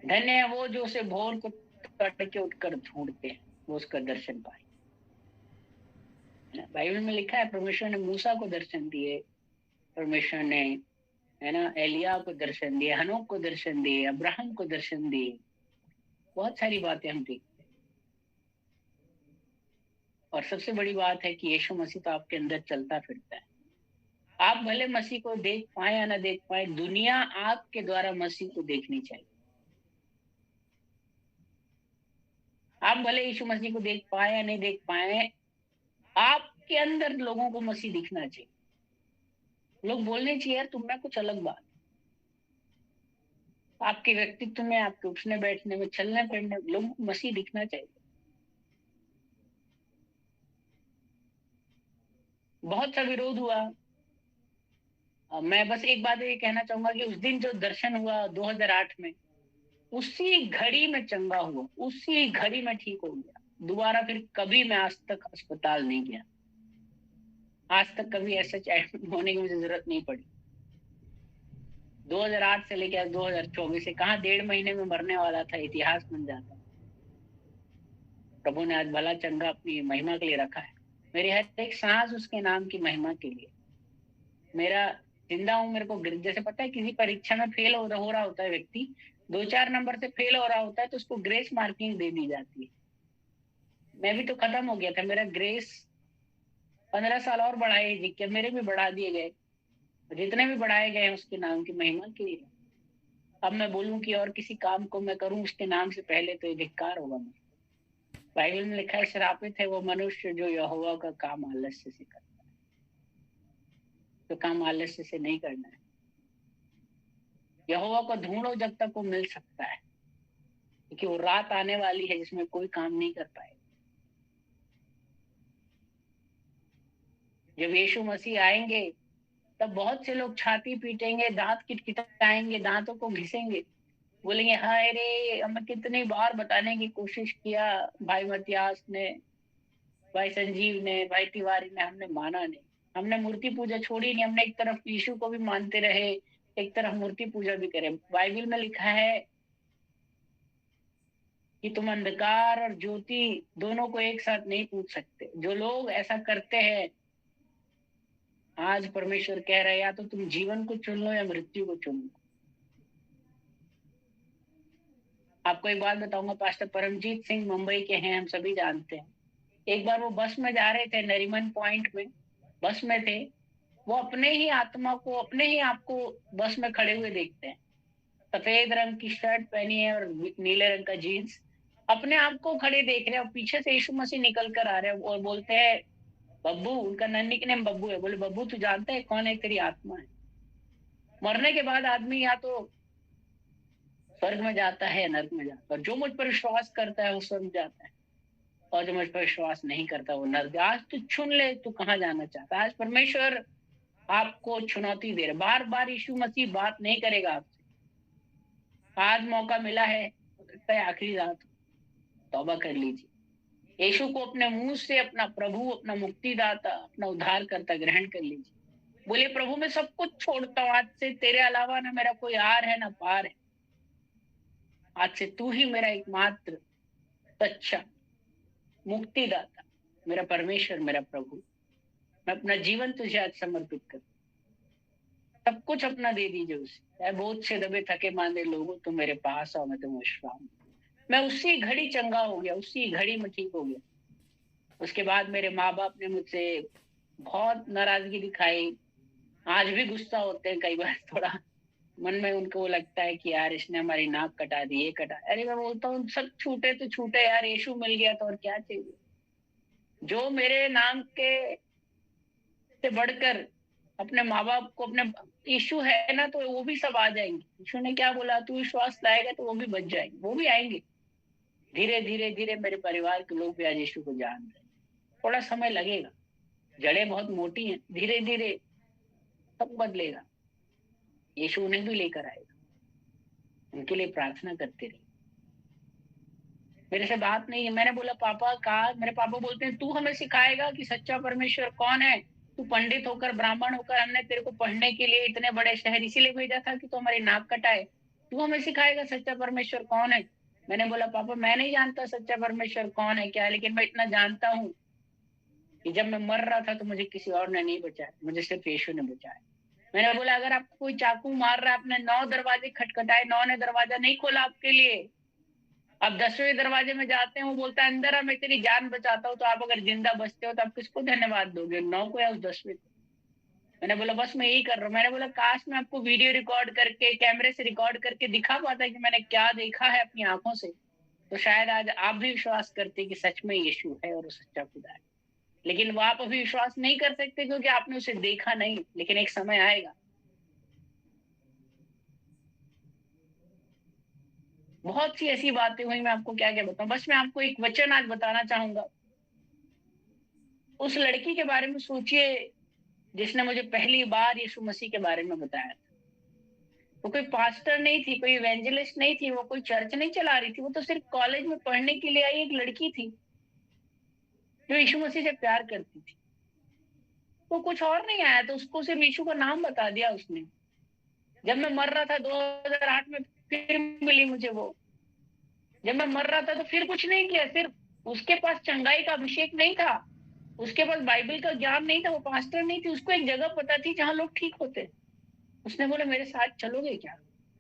धन्य है वो जो उसे भोर को तड़के उठकर ढूंढते हैं, वो उसका दर्शन पाए। बाइबल में लिखा है परमेश्वर ने मूसा को दर्शन दिए, परमेश्वर ने, है ना, एलिया को दर्शन दिए, हनोक को दर्शन दिए, अब्राहम को दर्शन दिए। बहुत सारी बातें हम देखते हैं। और सबसे बड़ी बात है कि यीशु मसीह तो आपके अंदर चलता फिरता है। आप भले मसीह को देख पाए या ना देख पाए, दुनिया आपके द्वारा मसीह को देखनी चाहिए। आप भले यीशु मसीह को देख पाए या नहीं देख पाए, आपके अंदर लोगों को मसीह दिखना चाहिए। लोग बोलने चाहिए यार तुम में कुछ अलग बात। आपके व्यक्तित्व में, आपके उठने बैठने में, चलने फिरने में लोगों को मसीह दिखना चाहिए। बहुत सा विरोध हुआ। मैं बस एक बात ये कहना चाहूंगा कि उस दिन जो दर्शन हुआ 2008 में, उसी घड़ी में चंगा हुआ, उसी घड़ी में ठीक हो गया। दोबारा फिर कभी मैं आज तक अस्पताल नहीं गया। आज तक कभी ऐसा एडमिट होने की मुझे जरूरत नहीं पड़ी। 2008 से लेकर 2024 से कहा 1.5 महीने में मरने वाला था, इतिहास बन जाता। प्रभु ने आज भला चंगा अपनी महिमा के लिए रखा है। मेरी हर एक सांस उसके नाम की महिमा के लिए। मेरा जिंदा हूं, मेरे को जैसे पता है किसी परीक्षा में फेल हो रहा होता है व्यक्ति, 2-4 नंबर से फेल हो रहा होता है तो उसको ग्रेस मार्किंग दे दी जाती है। मैं भी तो खत्म हो गया था, मेरा ग्रेस 15 साल और बढ़ाए जी के मेरे भी बढ़ा दिए गए। जितने भी बढ़ाए गए उसके नाम की महिमा के लिए। अब मैं बोलूं कि और किसी काम को मैं करूं उसके नाम से पहले, तो ये धिक्कार होगा मुझे। बाइबल में लिखा है श्रापित है वो मनुष्य जो यहोवा का काम आलस्य से करता है। तो काम आलस्य से नहीं करना है। यहोवा को ढूंढो जब तक वो मिल सकता है, क्योंकि वो रात आने वाली है जिसमें कोई काम नहीं कर पाएगा। जब यीशु मसीह आएंगे तब बहुत से लोग छाती पीटेंगे, दांत किटकिटाएंगे, दांतों को घिसेंगे, बोलेंगे हाय रे, हमें कितनी बार बताने की कोशिश किया, भाई मतियास ने, भाई संजीव ने, भाई तिवारी ने, हमने माना नहीं। हमने मूर्ति पूजा छोड़ी नहीं, हमने एक तरफ यीशु को भी मानते रहे, एक तरफ मूर्ति पूजा भी करे। बाइबल में लिखा है कि तुम अंधकार और ज्योति दोनों को एक साथ नहीं पूछ सकते। जो लोग ऐसा करते हैं, आज परमेश्वर कह रहा है या तो तुम जीवन को चुन लो या मृत्यु को चुन लो। आपको एक बात बताऊंगा, पास्टर परमजीत सिंह मुंबई के हैं, हम सभी जानते हैं। एक बार वो बस में जा रहे थे, नरीमन पॉइंट में बस में थे। वो अपने ही आत्मा को, अपने ही आपको बस में खड़े हुए देखते हैं। सफेद रंग की शर्ट पहनी है और नीले रंग का जीन्स, अपने आप को खड़े देख रहे हैं। और पीछे से यीशु मसीह निकल कर आ रहे हैं और बोलते हैं बब्बू, उनका नन्ही के नेम बब्बू है, बोले बब्बू तू जानता है कौन है, तेरी आत्मा है। मरने के बाद आदमी या तो स्वर्ग में जाता है या नर्क में जाता है। और जो मुझ पर विश्वास करता है वो स्वर्ग जाता है, और जो मुझ पर विश्वास नहीं करता वो नर्क। आज तू चुन ले, तू कहाँ जाना चाहता है। आज परमेश्वर आपको चुनौती दे रहे, बार बार यीशु मसीह बात नहीं करेगा आपसे। आज मौका मिला है, हो सकता है आखिरी रात, तौबा कर लीजिए। यीशु को अपने मुंह से अपना प्रभु, अपना मुक्तिदाता, अपना उद्धारकर्ता ग्रहण कर लीजिए। बोले प्रभु मैं सब कुछ छोड़ता हूँ, आज से तेरे अलावा ना मेरा कोई आर है ना पार है। आज से तू ही मेरा एकमात्र सच्चा मुक्तिदाता, मेरा परमेश्वर, मेरा प्रभु, मैं अपना जीवन तुझे आज समर्पित कर, सब कुछ अपना दे दीजिए उसे। चाहे बहुत से दबे थके मांदे लोगों, तुम मेरे पास आओ, मैं तुम्हें विश्राम। मैं उसी घड़ी चंगा हो गया, उसी घड़ी में ठीक हो गया। उसके बाद मेरे माँ बाप ने मुझसे बहुत नाराजगी दिखाई, आज भी गुस्सा होते हैं कई बार, थोड़ा मन में उनको लगता है कि यार इसने हमारी नाक कटा दी, ये कटा। अरे मैं बोलता हूँ सब छूटे तो छूटे यार, यीशु मिल गया तो और क्या चाहिए। जो मेरे नाम के से बढ़कर अपने माँ बाप को, अपने यीशु है ना, तो वो भी सब आ जाएंगे। यीशु ने क्या बोला, तू विश्वास लाएगा तो वो भी बच जाएंगे, वो भी आएंगे। धीरे धीरे धीरे मेरे परिवार के लोग भी आज यीशु को जान रहे हैं। थोड़ा समय लगेगा, जड़ें बहुत मोटी हैं, धीरे धीरे सब बदलेगा। यीशु उन्हें भी लेकर आएगा। उनके लिए प्रार्थना करते रहिए। मेरे से बात नहीं है, मैंने बोला पापा कहा, मेरे पापा बोलते हैं तू हमें सिखाएगा कि सच्चा परमेश्वर कौन है। तू पंडित होकर, ब्राह्मण होकर, हमने तेरे को पढ़ने के लिए इतने बड़े शहर इसीलिए भेजा था कि तू हमारी नाक कटाए। तू हमें सिखाएगा सच्चा परमेश्वर कौन है। मैंने बोला पापा मैं नहीं जानता सच्चा परमेश्वर कौन है क्या, लेकिन मैं इतना जानता हूँ कि जब मैं मर रहा था तो मुझे किसी और ने नहीं बचाया, मुझे सिर्फ यीशु ने बचाया। मैंने बोला अगर आपको कोई चाकू मार रहा है, आपने 9 दरवाजे खटखटाए, 9 ने दरवाजा नहीं खोला आपके लिए, अब 10वें दरवाजे में जाते हैं, वो बोलता है अंदर आ, मैं तेरी जान बचाता हूँ, तो आप अगर जिंदा बचते हो तो आप किसको धन्यवाद दोगे, 9 को या उस 10वें को। मैंने बोला बस मैं यही कर रहा हूँ। मैंने बोला काश मैं आपको वीडियो रिकॉर्ड करके, कैमरे से रिकॉर्ड करके दिखा पाता कि मैंने क्या देखा है अपनी आंखों से, तो शायद आज आप भी विश्वास करते कि सच में यीशु है और वो सच्चा खुदा है। लेकिन वो आप अभी विश्वास नहीं कर सकते क्योंकि आपने उसे देखा नहीं, लेकिन एक समय आएगा। बहुत सी ऐसी बातें हुई, मैं आपको क्या क्या बताऊं। बस मैं आपको एक वचन आज बताना चाहूंगा। उस लड़की के बारे में सोचिए जिसने मुझे पहली बार यीशु मसीह के बारे में बताया था। वो कोई पास्टर नहीं थी, कोई इवेंजलिस्ट नहीं थी, वो कोई चर्च नहीं चला रही थी, वो तो सिर्फ कॉलेज में पढ़ने के लिए आई एक लड़की थी जो यीशु मसीह से प्यार करती थी। वो कुछ और नहीं आया, तो उसको सिर्फ यीशु का नाम बता दिया उसने। जब मैं मर रहा था 2008 में, फिर मिली मुझे वो। जब मैं मर रहा था तो फिर कुछ नहीं किया, सिर्फ उसके पास चंगाई का अभिषेक नहीं था, उसके पास बाइबल का ज्ञान नहीं था, वो पास्टर नहीं थी, उसको एक जगह पता थी जहाँ लोग ठीक होते। उसने बोला मेरे साथ चलोगे क्या,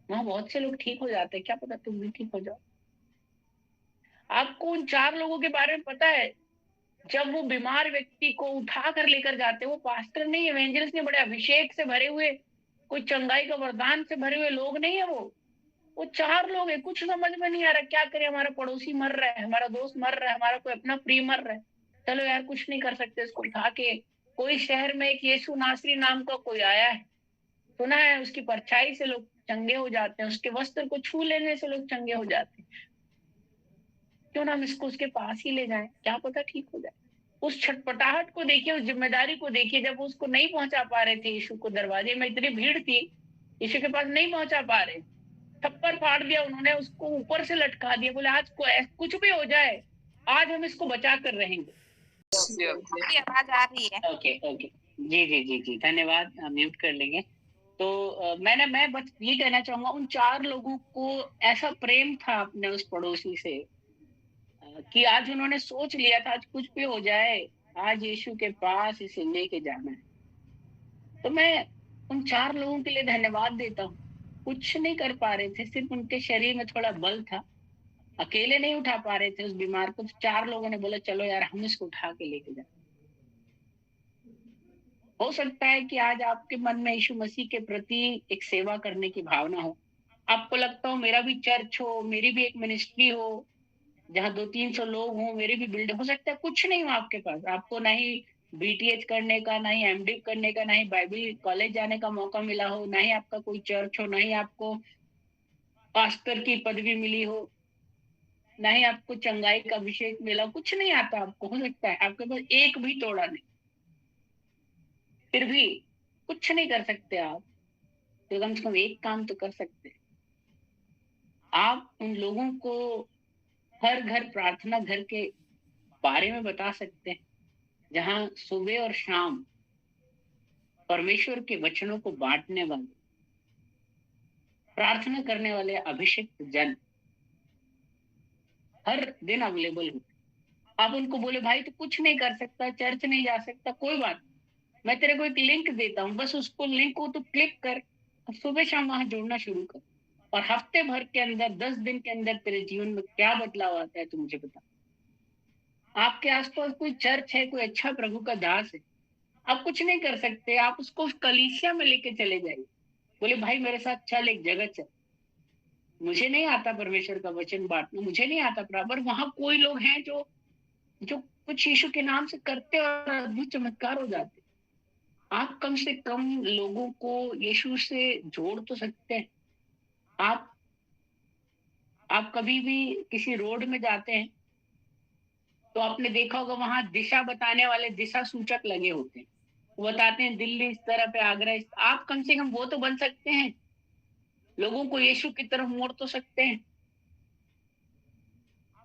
वहां बहुत से लोग ठीक हो जाते हैं, क्या पता तुम भी ठीक हो जाओ। आपको उन 4 लोगों के बारे में पता है, जब वो बीमार व्यक्ति को उठा कर लेकर जाते, वो पास्टर नहीं, एवेंजलिस्ट नहीं, बड़े अभिषेक से भरे हुए, कोई चंगाई का वरदान से भरे हुए लोग नहीं है वो 4 लोग है। कुछ समझ में नहीं आ रहा क्या करें, हमारा पड़ोसी मर रहा है, हमारा दोस्त मर रहा है, हमारा कोई अपना प्रिय मर रहा है, चलो यार कुछ नहीं कर सकते, इसको उठा के। कोई शहर में एक यीशु नासरी नाम का कोई आया है, सुना है उसकी परछाई से लोग चंगे हो जाते हैं, उसके वस्त्र को छू लेने से लोग चंगे हो जाते हैं, क्यों ना हम इसको उसके पास ही ले जाएं, क्या पता ठीक हो जाए। उस छटपटाहट को देखिए, उस जिम्मेदारी को देखिए, जब उसको नहीं पहुंचा पा रहे थे यीशु को, दरवाजे में इतनी भीड़ थी, यीशु के पास नहीं पहुंचा पा रहे, थप्पड़ फाड़ दिया उन्होंने, उसको ऊपर से लटका दिया, बोले आज को कुछ भी हो जाए, आज हम इसको बचा कर रहेंगे। आवाज आ रही है? ओके ओके, जी जी जी जी, धन्यवाद, म्यूट कर लेंगे। तो मैं बस ये कहना चाहूंगा, उन 4 लोगों को ऐसा प्रेम था अपने उस पड़ोसी से कि आज उन्होंने सोच लिया था आज कुछ भी हो जाए, आज यीशु के पास इसे लेके जाना है। तो मैं उन 4 लोगों के लिए धन्यवाद देता हूँ। कुछ नहीं कर पा रहे थे, सिर्फ उनके शरीर में थोड़ा बल था, अकेले नहीं उठा पा रहे थे उस बीमार को, तो 4 लोगों ने बोला चलो यार हम इसको उठा के लेके जाए। हो सकता है कि आज आपके मन में यीशु मसीह के प्रति एक सेवा करने की भावना हो, आपको लगता हो मेरा भी चर्च हो, मेरी भी एक मिनिस्ट्री हो जहाँ 200-300 लोग हों, मेरी भी बिल्डिंग। हो सकता है कुछ नहीं हो आपके पास, आपको ना ही बीटीएच करने का, ना ही एमडी करने का, ना ही बाइबल कॉलेज जाने का मौका मिला हो, ना ही आपका कोई चर्च हो, ना ही आपको पास्टर की पदवी मिली हो, ना ही आपको चंगाई का अभिषेक मिला, कुछ नहीं आता आपको। हो सकता है आपके पास एक भी तोड़ा नहीं, फिर भी कुछ नहीं कर सकते आप, तो कम से कम एक काम तो कर सकते हैं। आप उन लोगों को हर घर प्रार्थना घर के बारे में बता सकते हैं जहां सुबह और शाम परमेश्वर के वचनों को बांटने वाले, प्रार्थना करने वाले अभिषिक्त जन हर दिन अवेलेबल होते। आप उनको बोले भाई तू कुछ नहीं कर सकता, चर्च नहीं जा सकता, कोई बात, मैं तेरे को एक लिंक देता हूँ, बस उसको लिंक को तू क्लिक कर और सुबह शाम वहां जोड़ना शुरू कर, और हफ्ते भर के अंदर 10 दिन के अंदर तेरे जीवन में क्या बदलाव आता है तू मुझे बता। आपके आसपास कोई चर्च है, कोई अच्छा प्रभु का दास है, आप कुछ नहीं कर सकते, आप उसको कलीसिया में लेके चले जाइए, बोले भाई मेरे साथ चल, एक जगह चल, मुझे नहीं आता परमेश्वर का वचन बांटना, मुझे नहीं आता, बराबर वहां कोई लोग हैं जो जो कुछ यीशु के नाम से करते और अद्भुत चमत्कार हो जाते। आप कम से कम लोगों को यीशु से जोड़ तो सकते हैं। आप आप कभी भी किसी रोड में जाते हैं तो आपने देखा होगा वहां दिशा बताने वाले दिशा सूचक लगे होते हैं, वो बताते हैं दिल्ली इस तरफ है, आगरा इस, आप कम से कम वो तो बन सकते हैं, लोगों को यीशु की तरफ मोड़ तो सकते हैं।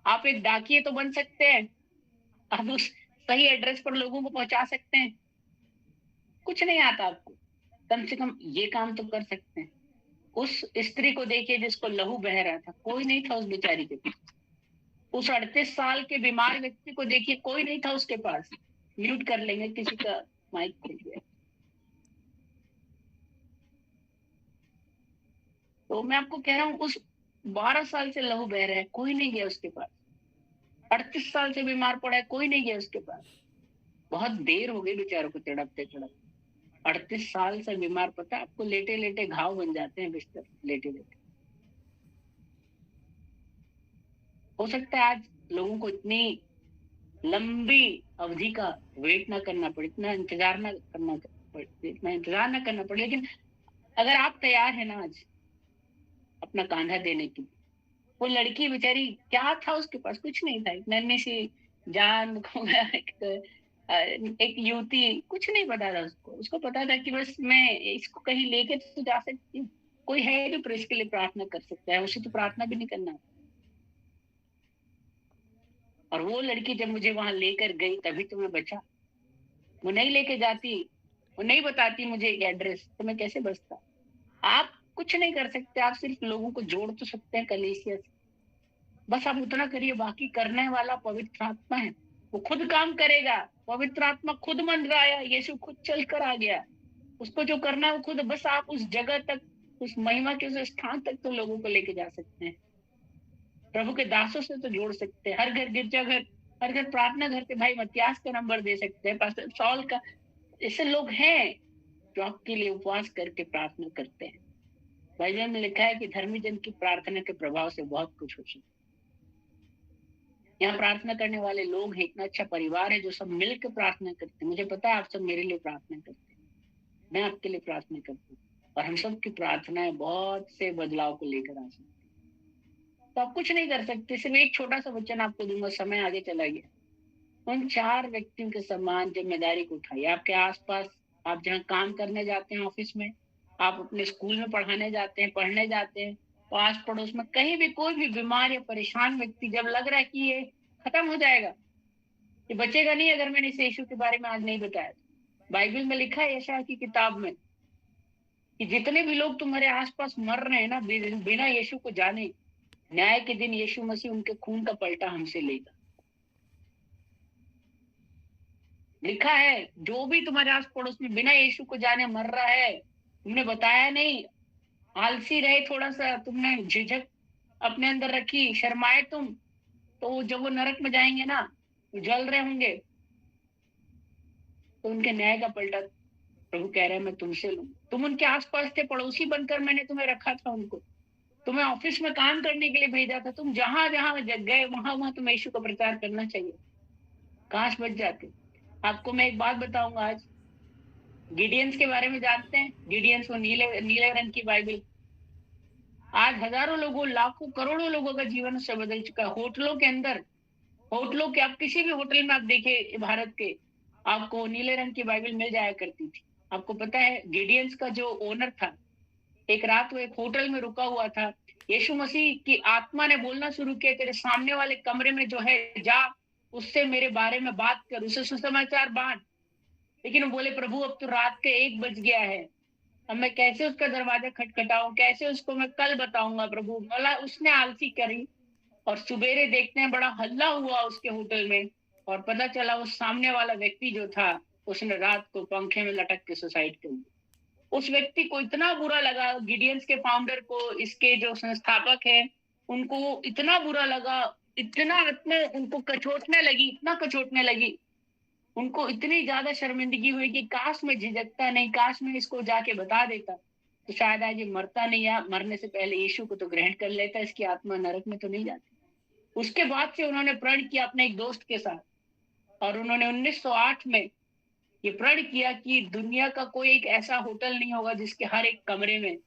आप एक डाकिए तो बन सकते हैं, आप उस सही एड्रेस पर लोगों को पहुंचा सकते हैं। कुछ नहीं आता आपको, कम से कम ये काम तो कर सकते हैं। उस स्त्री को देखिए जिसको लहू बह रहा था, कोई नहीं था उस बेचारी के पास। उस 38 साल के बीमार व्यक्ति को देखिए, कोई नहीं था उसके पास। म्यूट कर लेंगे, किसी का माइक खुल गया। तो मैं आपको कह रहा हूँ उस 12 साल से लहू बह रहा है, कोई नहीं गया उसके पास। 38 साल से बीमार पड़ा है, कोई नहीं गया उसके पास। बहुत देर हो गई बेचारों को तड़पते तड़पते। 38 साल से बीमार, पता है आपको, लेटे लेटे घाव बन जाते हैं बिस्तर, लेटे लेटे। हो सकता है आज लोगों को इतनी लंबी अवधि का वेट ना करना पड़े, इतना इंतजार ना करना पड़े, इतना इंतजार ना करना पड़े, लेकिन अगर आप तैयार है ना आज अपना कांधा देने की। वो लड़की बेचारी, क्या था उसके पास, कुछ नहीं था, एक नन्ही सी जान एक युवती, कुछ नहीं पता था उसको। उसको पता था कि बस मैं इसको कहीं लेके तो जा सकती हूँ, कोई है जो प्रेस के लिए प्रार्थना कर सकता है, उसे तो प्रार्थना भी नहीं करना। और वो लड़की जब मुझे वहां लेकर गई तभी तो मैं बचा। वो नहीं लेके जाती, वो नहीं बताती मुझे एड्रेस, तो मैं कैसे बचता। आप कुछ नहीं कर सकते, आप सिर्फ लोगों को जोड़ तो सकते हैं कलीसिया से। बस आप उतना करिए, बाकी करने वाला पवित्र आत्मा है, वो खुद काम करेगा। पवित्र आत्मा खुद मंडराया, यीशु खुद चल कर आ गया, उसको जो करना है वो खुद। बस आप उस जगह तक, उस महिमा के उस स्थान तक तो लोगों को लेके जा सकते हैं, प्रभु के दासों से तो जोड़ सकते हैं। हर घर गिरजाघर, हर घर प्रार्थना घर के भाई मत्यास का नंबर दे सकते हैं, पास्टर सॉल का। ऐसे लोग हैं जो आपके लिए उपवास करके प्रार्थना करते हैं। बाइबल में लिखा है कि धर्मी जन की प्रार्थना के प्रभाव से बहुत कुछ हो सकता है। यहाँ प्रार्थना करने वाले लोग हैं, इतना अच्छा परिवार है जो सब मिलकर प्रार्थना करते हैं। मुझे पता है आप सब मेरे लिए प्रार्थना करते हैं, मैं आपके लिए प्रार्थना करती हूँ, और हम सब की प्रार्थनाएं बहुत से बदलाव को लेकर आ सकती है। तो आप कुछ नहीं कर सकते, सिर्फ एक छोटा सा वचन आपको दूंगा, समय आगे चला गया। उन 4 व्यक्तियों के समान जिम्मेदारी को उठाइए। आपके आसपास, आप जहाँ काम करने जाते हैं, ऑफिस में, आप अपने स्कूल में पढ़ाने जाते हैं, पढ़ने जाते हैं, तो आस पड़ोस में कहीं भी कोई भी बीमार या परेशान व्यक्ति जब लग रहा है कि ये खत्म हो जाएगा, ये बचेगा नहीं अगर मैंने इसे यीशु के बारे में आज नहीं बताया, बाइबल में लिखा है यशायाह की किताब में कि जितने भी लोग तुम्हारे आसपास मर रहे हैं ना बिना यीशु को जाने, न्याय के दिन यीशु मसीह उनके खून का पलटा हमसे लेगा। लिखा है जो भी तुम्हारे आस पड़ोस में बिना यीशु को जाने मर रहा है, तुमने बताया नहीं, आलसी रहे, थोड़ा सा तुमने झिझक अपने अंदर रखी, शर्माए तुम, तो जब वो नरक में जाएंगे ना, वो जल रहे होंगे, तो उनके न्याय का पलटा प्रभु कह रहे हैं मैं तुमसे लूं। तुम उनके आसपास थे, पड़ोसी बनकर मैंने तुम्हें रखा था, उनको तुम्हें ऑफिस में काम करने के लिए भेजा था, तुम जहां जहां गए वहां वहां तुम्हें यीशु का प्रचार करना चाहिए, काश बच जाते। आपको मैं एक बात बताऊंगा आज, गिडियंस के बारे में जानते हैं? गिडियंस, वो नीले नीले रंग की बाइबल, आज हजारों लोगों, लाखों करोड़ों लोगों का जीवन उससे बदल चुका है। होटलों के अंदर, होटलों के, आप किसी भी होटल में आप देखिए भारत के, आपको नीले रंग की बाइबल मिल जाया करती थी। आपको पता है गिडियंस का जो ओनर था, एक रात वो एक होटल में रुका हुआ था, यीशु मसीह की आत्मा ने बोलना शुरू किया तेरे सामने वाले कमरे में जो है जा, उससे मेरे बारे में बात कर, उसे सुसमाचार बांट। लेकिन वो बोले प्रभु अब तो रात के 1 बज गया है, अब मैं कैसे उसका दरवाजा खटखटाऊं, कैसे उसको मैं कल बताऊंगा प्रभु। बोला, उसने आलसी करी, और सुबेरे देखते हैं बड़ा हल्ला हुआ उसके होटल में, और पता चला उस सामने वाला व्यक्ति जो था उसने रात को पंखे में लटक के सुसाइड कर लिया। उस व्यक्ति को इतना बुरा लगा, गिडियंस के फाउंडर को, इसके जो संस्थापक है उनको इतना बुरा लगा, इतना उनको कचोटने लगी, इतना कचोटने लगी, उनको इतनी ज्यादा शर्मिंदगी हुई कि काश मैं झिझकता नहीं, काश मैं इसको जाके बता देता तो शायद आज ये मरता नहीं, या मरने से पहले यीशु को तो ग्रहण कर लेता, इसकी आत्मा नरक में तो नहीं जाती। उसके बाद से उन्होंने प्रण किया अपने एक दोस्त के साथ, और उन्होंने 1908 में ये प्रण किया कि दुनिया का कोई एक ऐसा होटल नहीं होगा जिसके हर एक कमरे में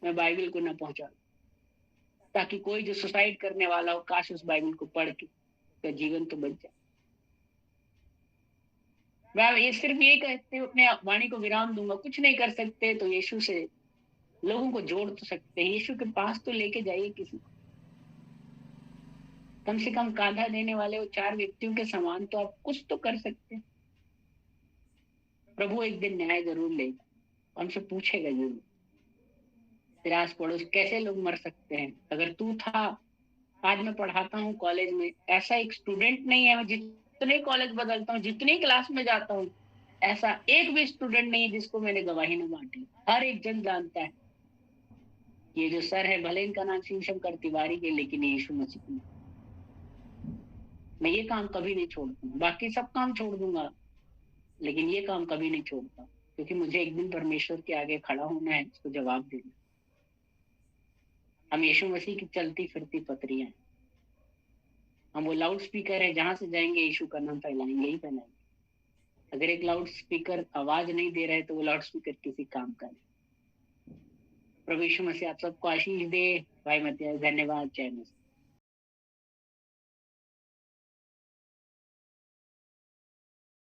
मैं बाइबल को न पहुंचा, ताकि कोई जो सुसाइड करने वाला हो काश उस बाइबल को पढ़ के तो जीवन तो बच जाए। मैं ये सिर्फ ये कहते हुए अपने वाणी को विराम दूंगा, कुछ नहीं कर सकते तो यीशु से लोगों को जोड़ तो सकते हैं। यीशु के पास तो लेके जाइए किसी को, कम से कम कांधा देने वाले वो 4 व्यक्तियों के समान तो आप कुछ तो कर सकते हैं। प्रभु एक दिन न्याय जरूर लेगा, हमसे पूछेगा जरूर, तेरे आस पड़ोस कैसे लोग मर सकते हैं। अगर तू था, आज मैं पढ़ाता हूँ कॉलेज में, ऐसा एक स्टूडेंट नहीं है, मैं जितने कॉलेज बदलता हूँ, जितनी क्लास में जाता हूँ, ऐसा एक भी स्टूडेंट नहीं है जिसको मैंने गवाही न बांटी। हर एक जन जानता है ये जो सर है, भले इनका नाम शिवशंकर तिवारी के, लेकिन यीशु मसीह की। मैं ये काम कभी नहीं छोड़ता, बाकी सब काम छोड़ दूंगा लेकिन ये काम कभी नहीं छोड़ता, क्योंकि मुझे एक दिन परमेश्वर के आगे खड़ा होना है, उसको जवाब देना। हम यीशु मसीह की चलती फिरती पत्रियां हैं, हम वो लाउड स्पीकर है, जहां से जाएंगे यीशु का नाम फैलाएंगे ही फैलाएंगे। अगर एक लाउड स्पीकर आवाज नहीं दे रहे तो वो लाउड स्पीकर किसी काम का नहीं। प्रभु यीशु मसीह आप सबको आशीष दे। भाई मतिया, धन्यवाद। जय मसीह।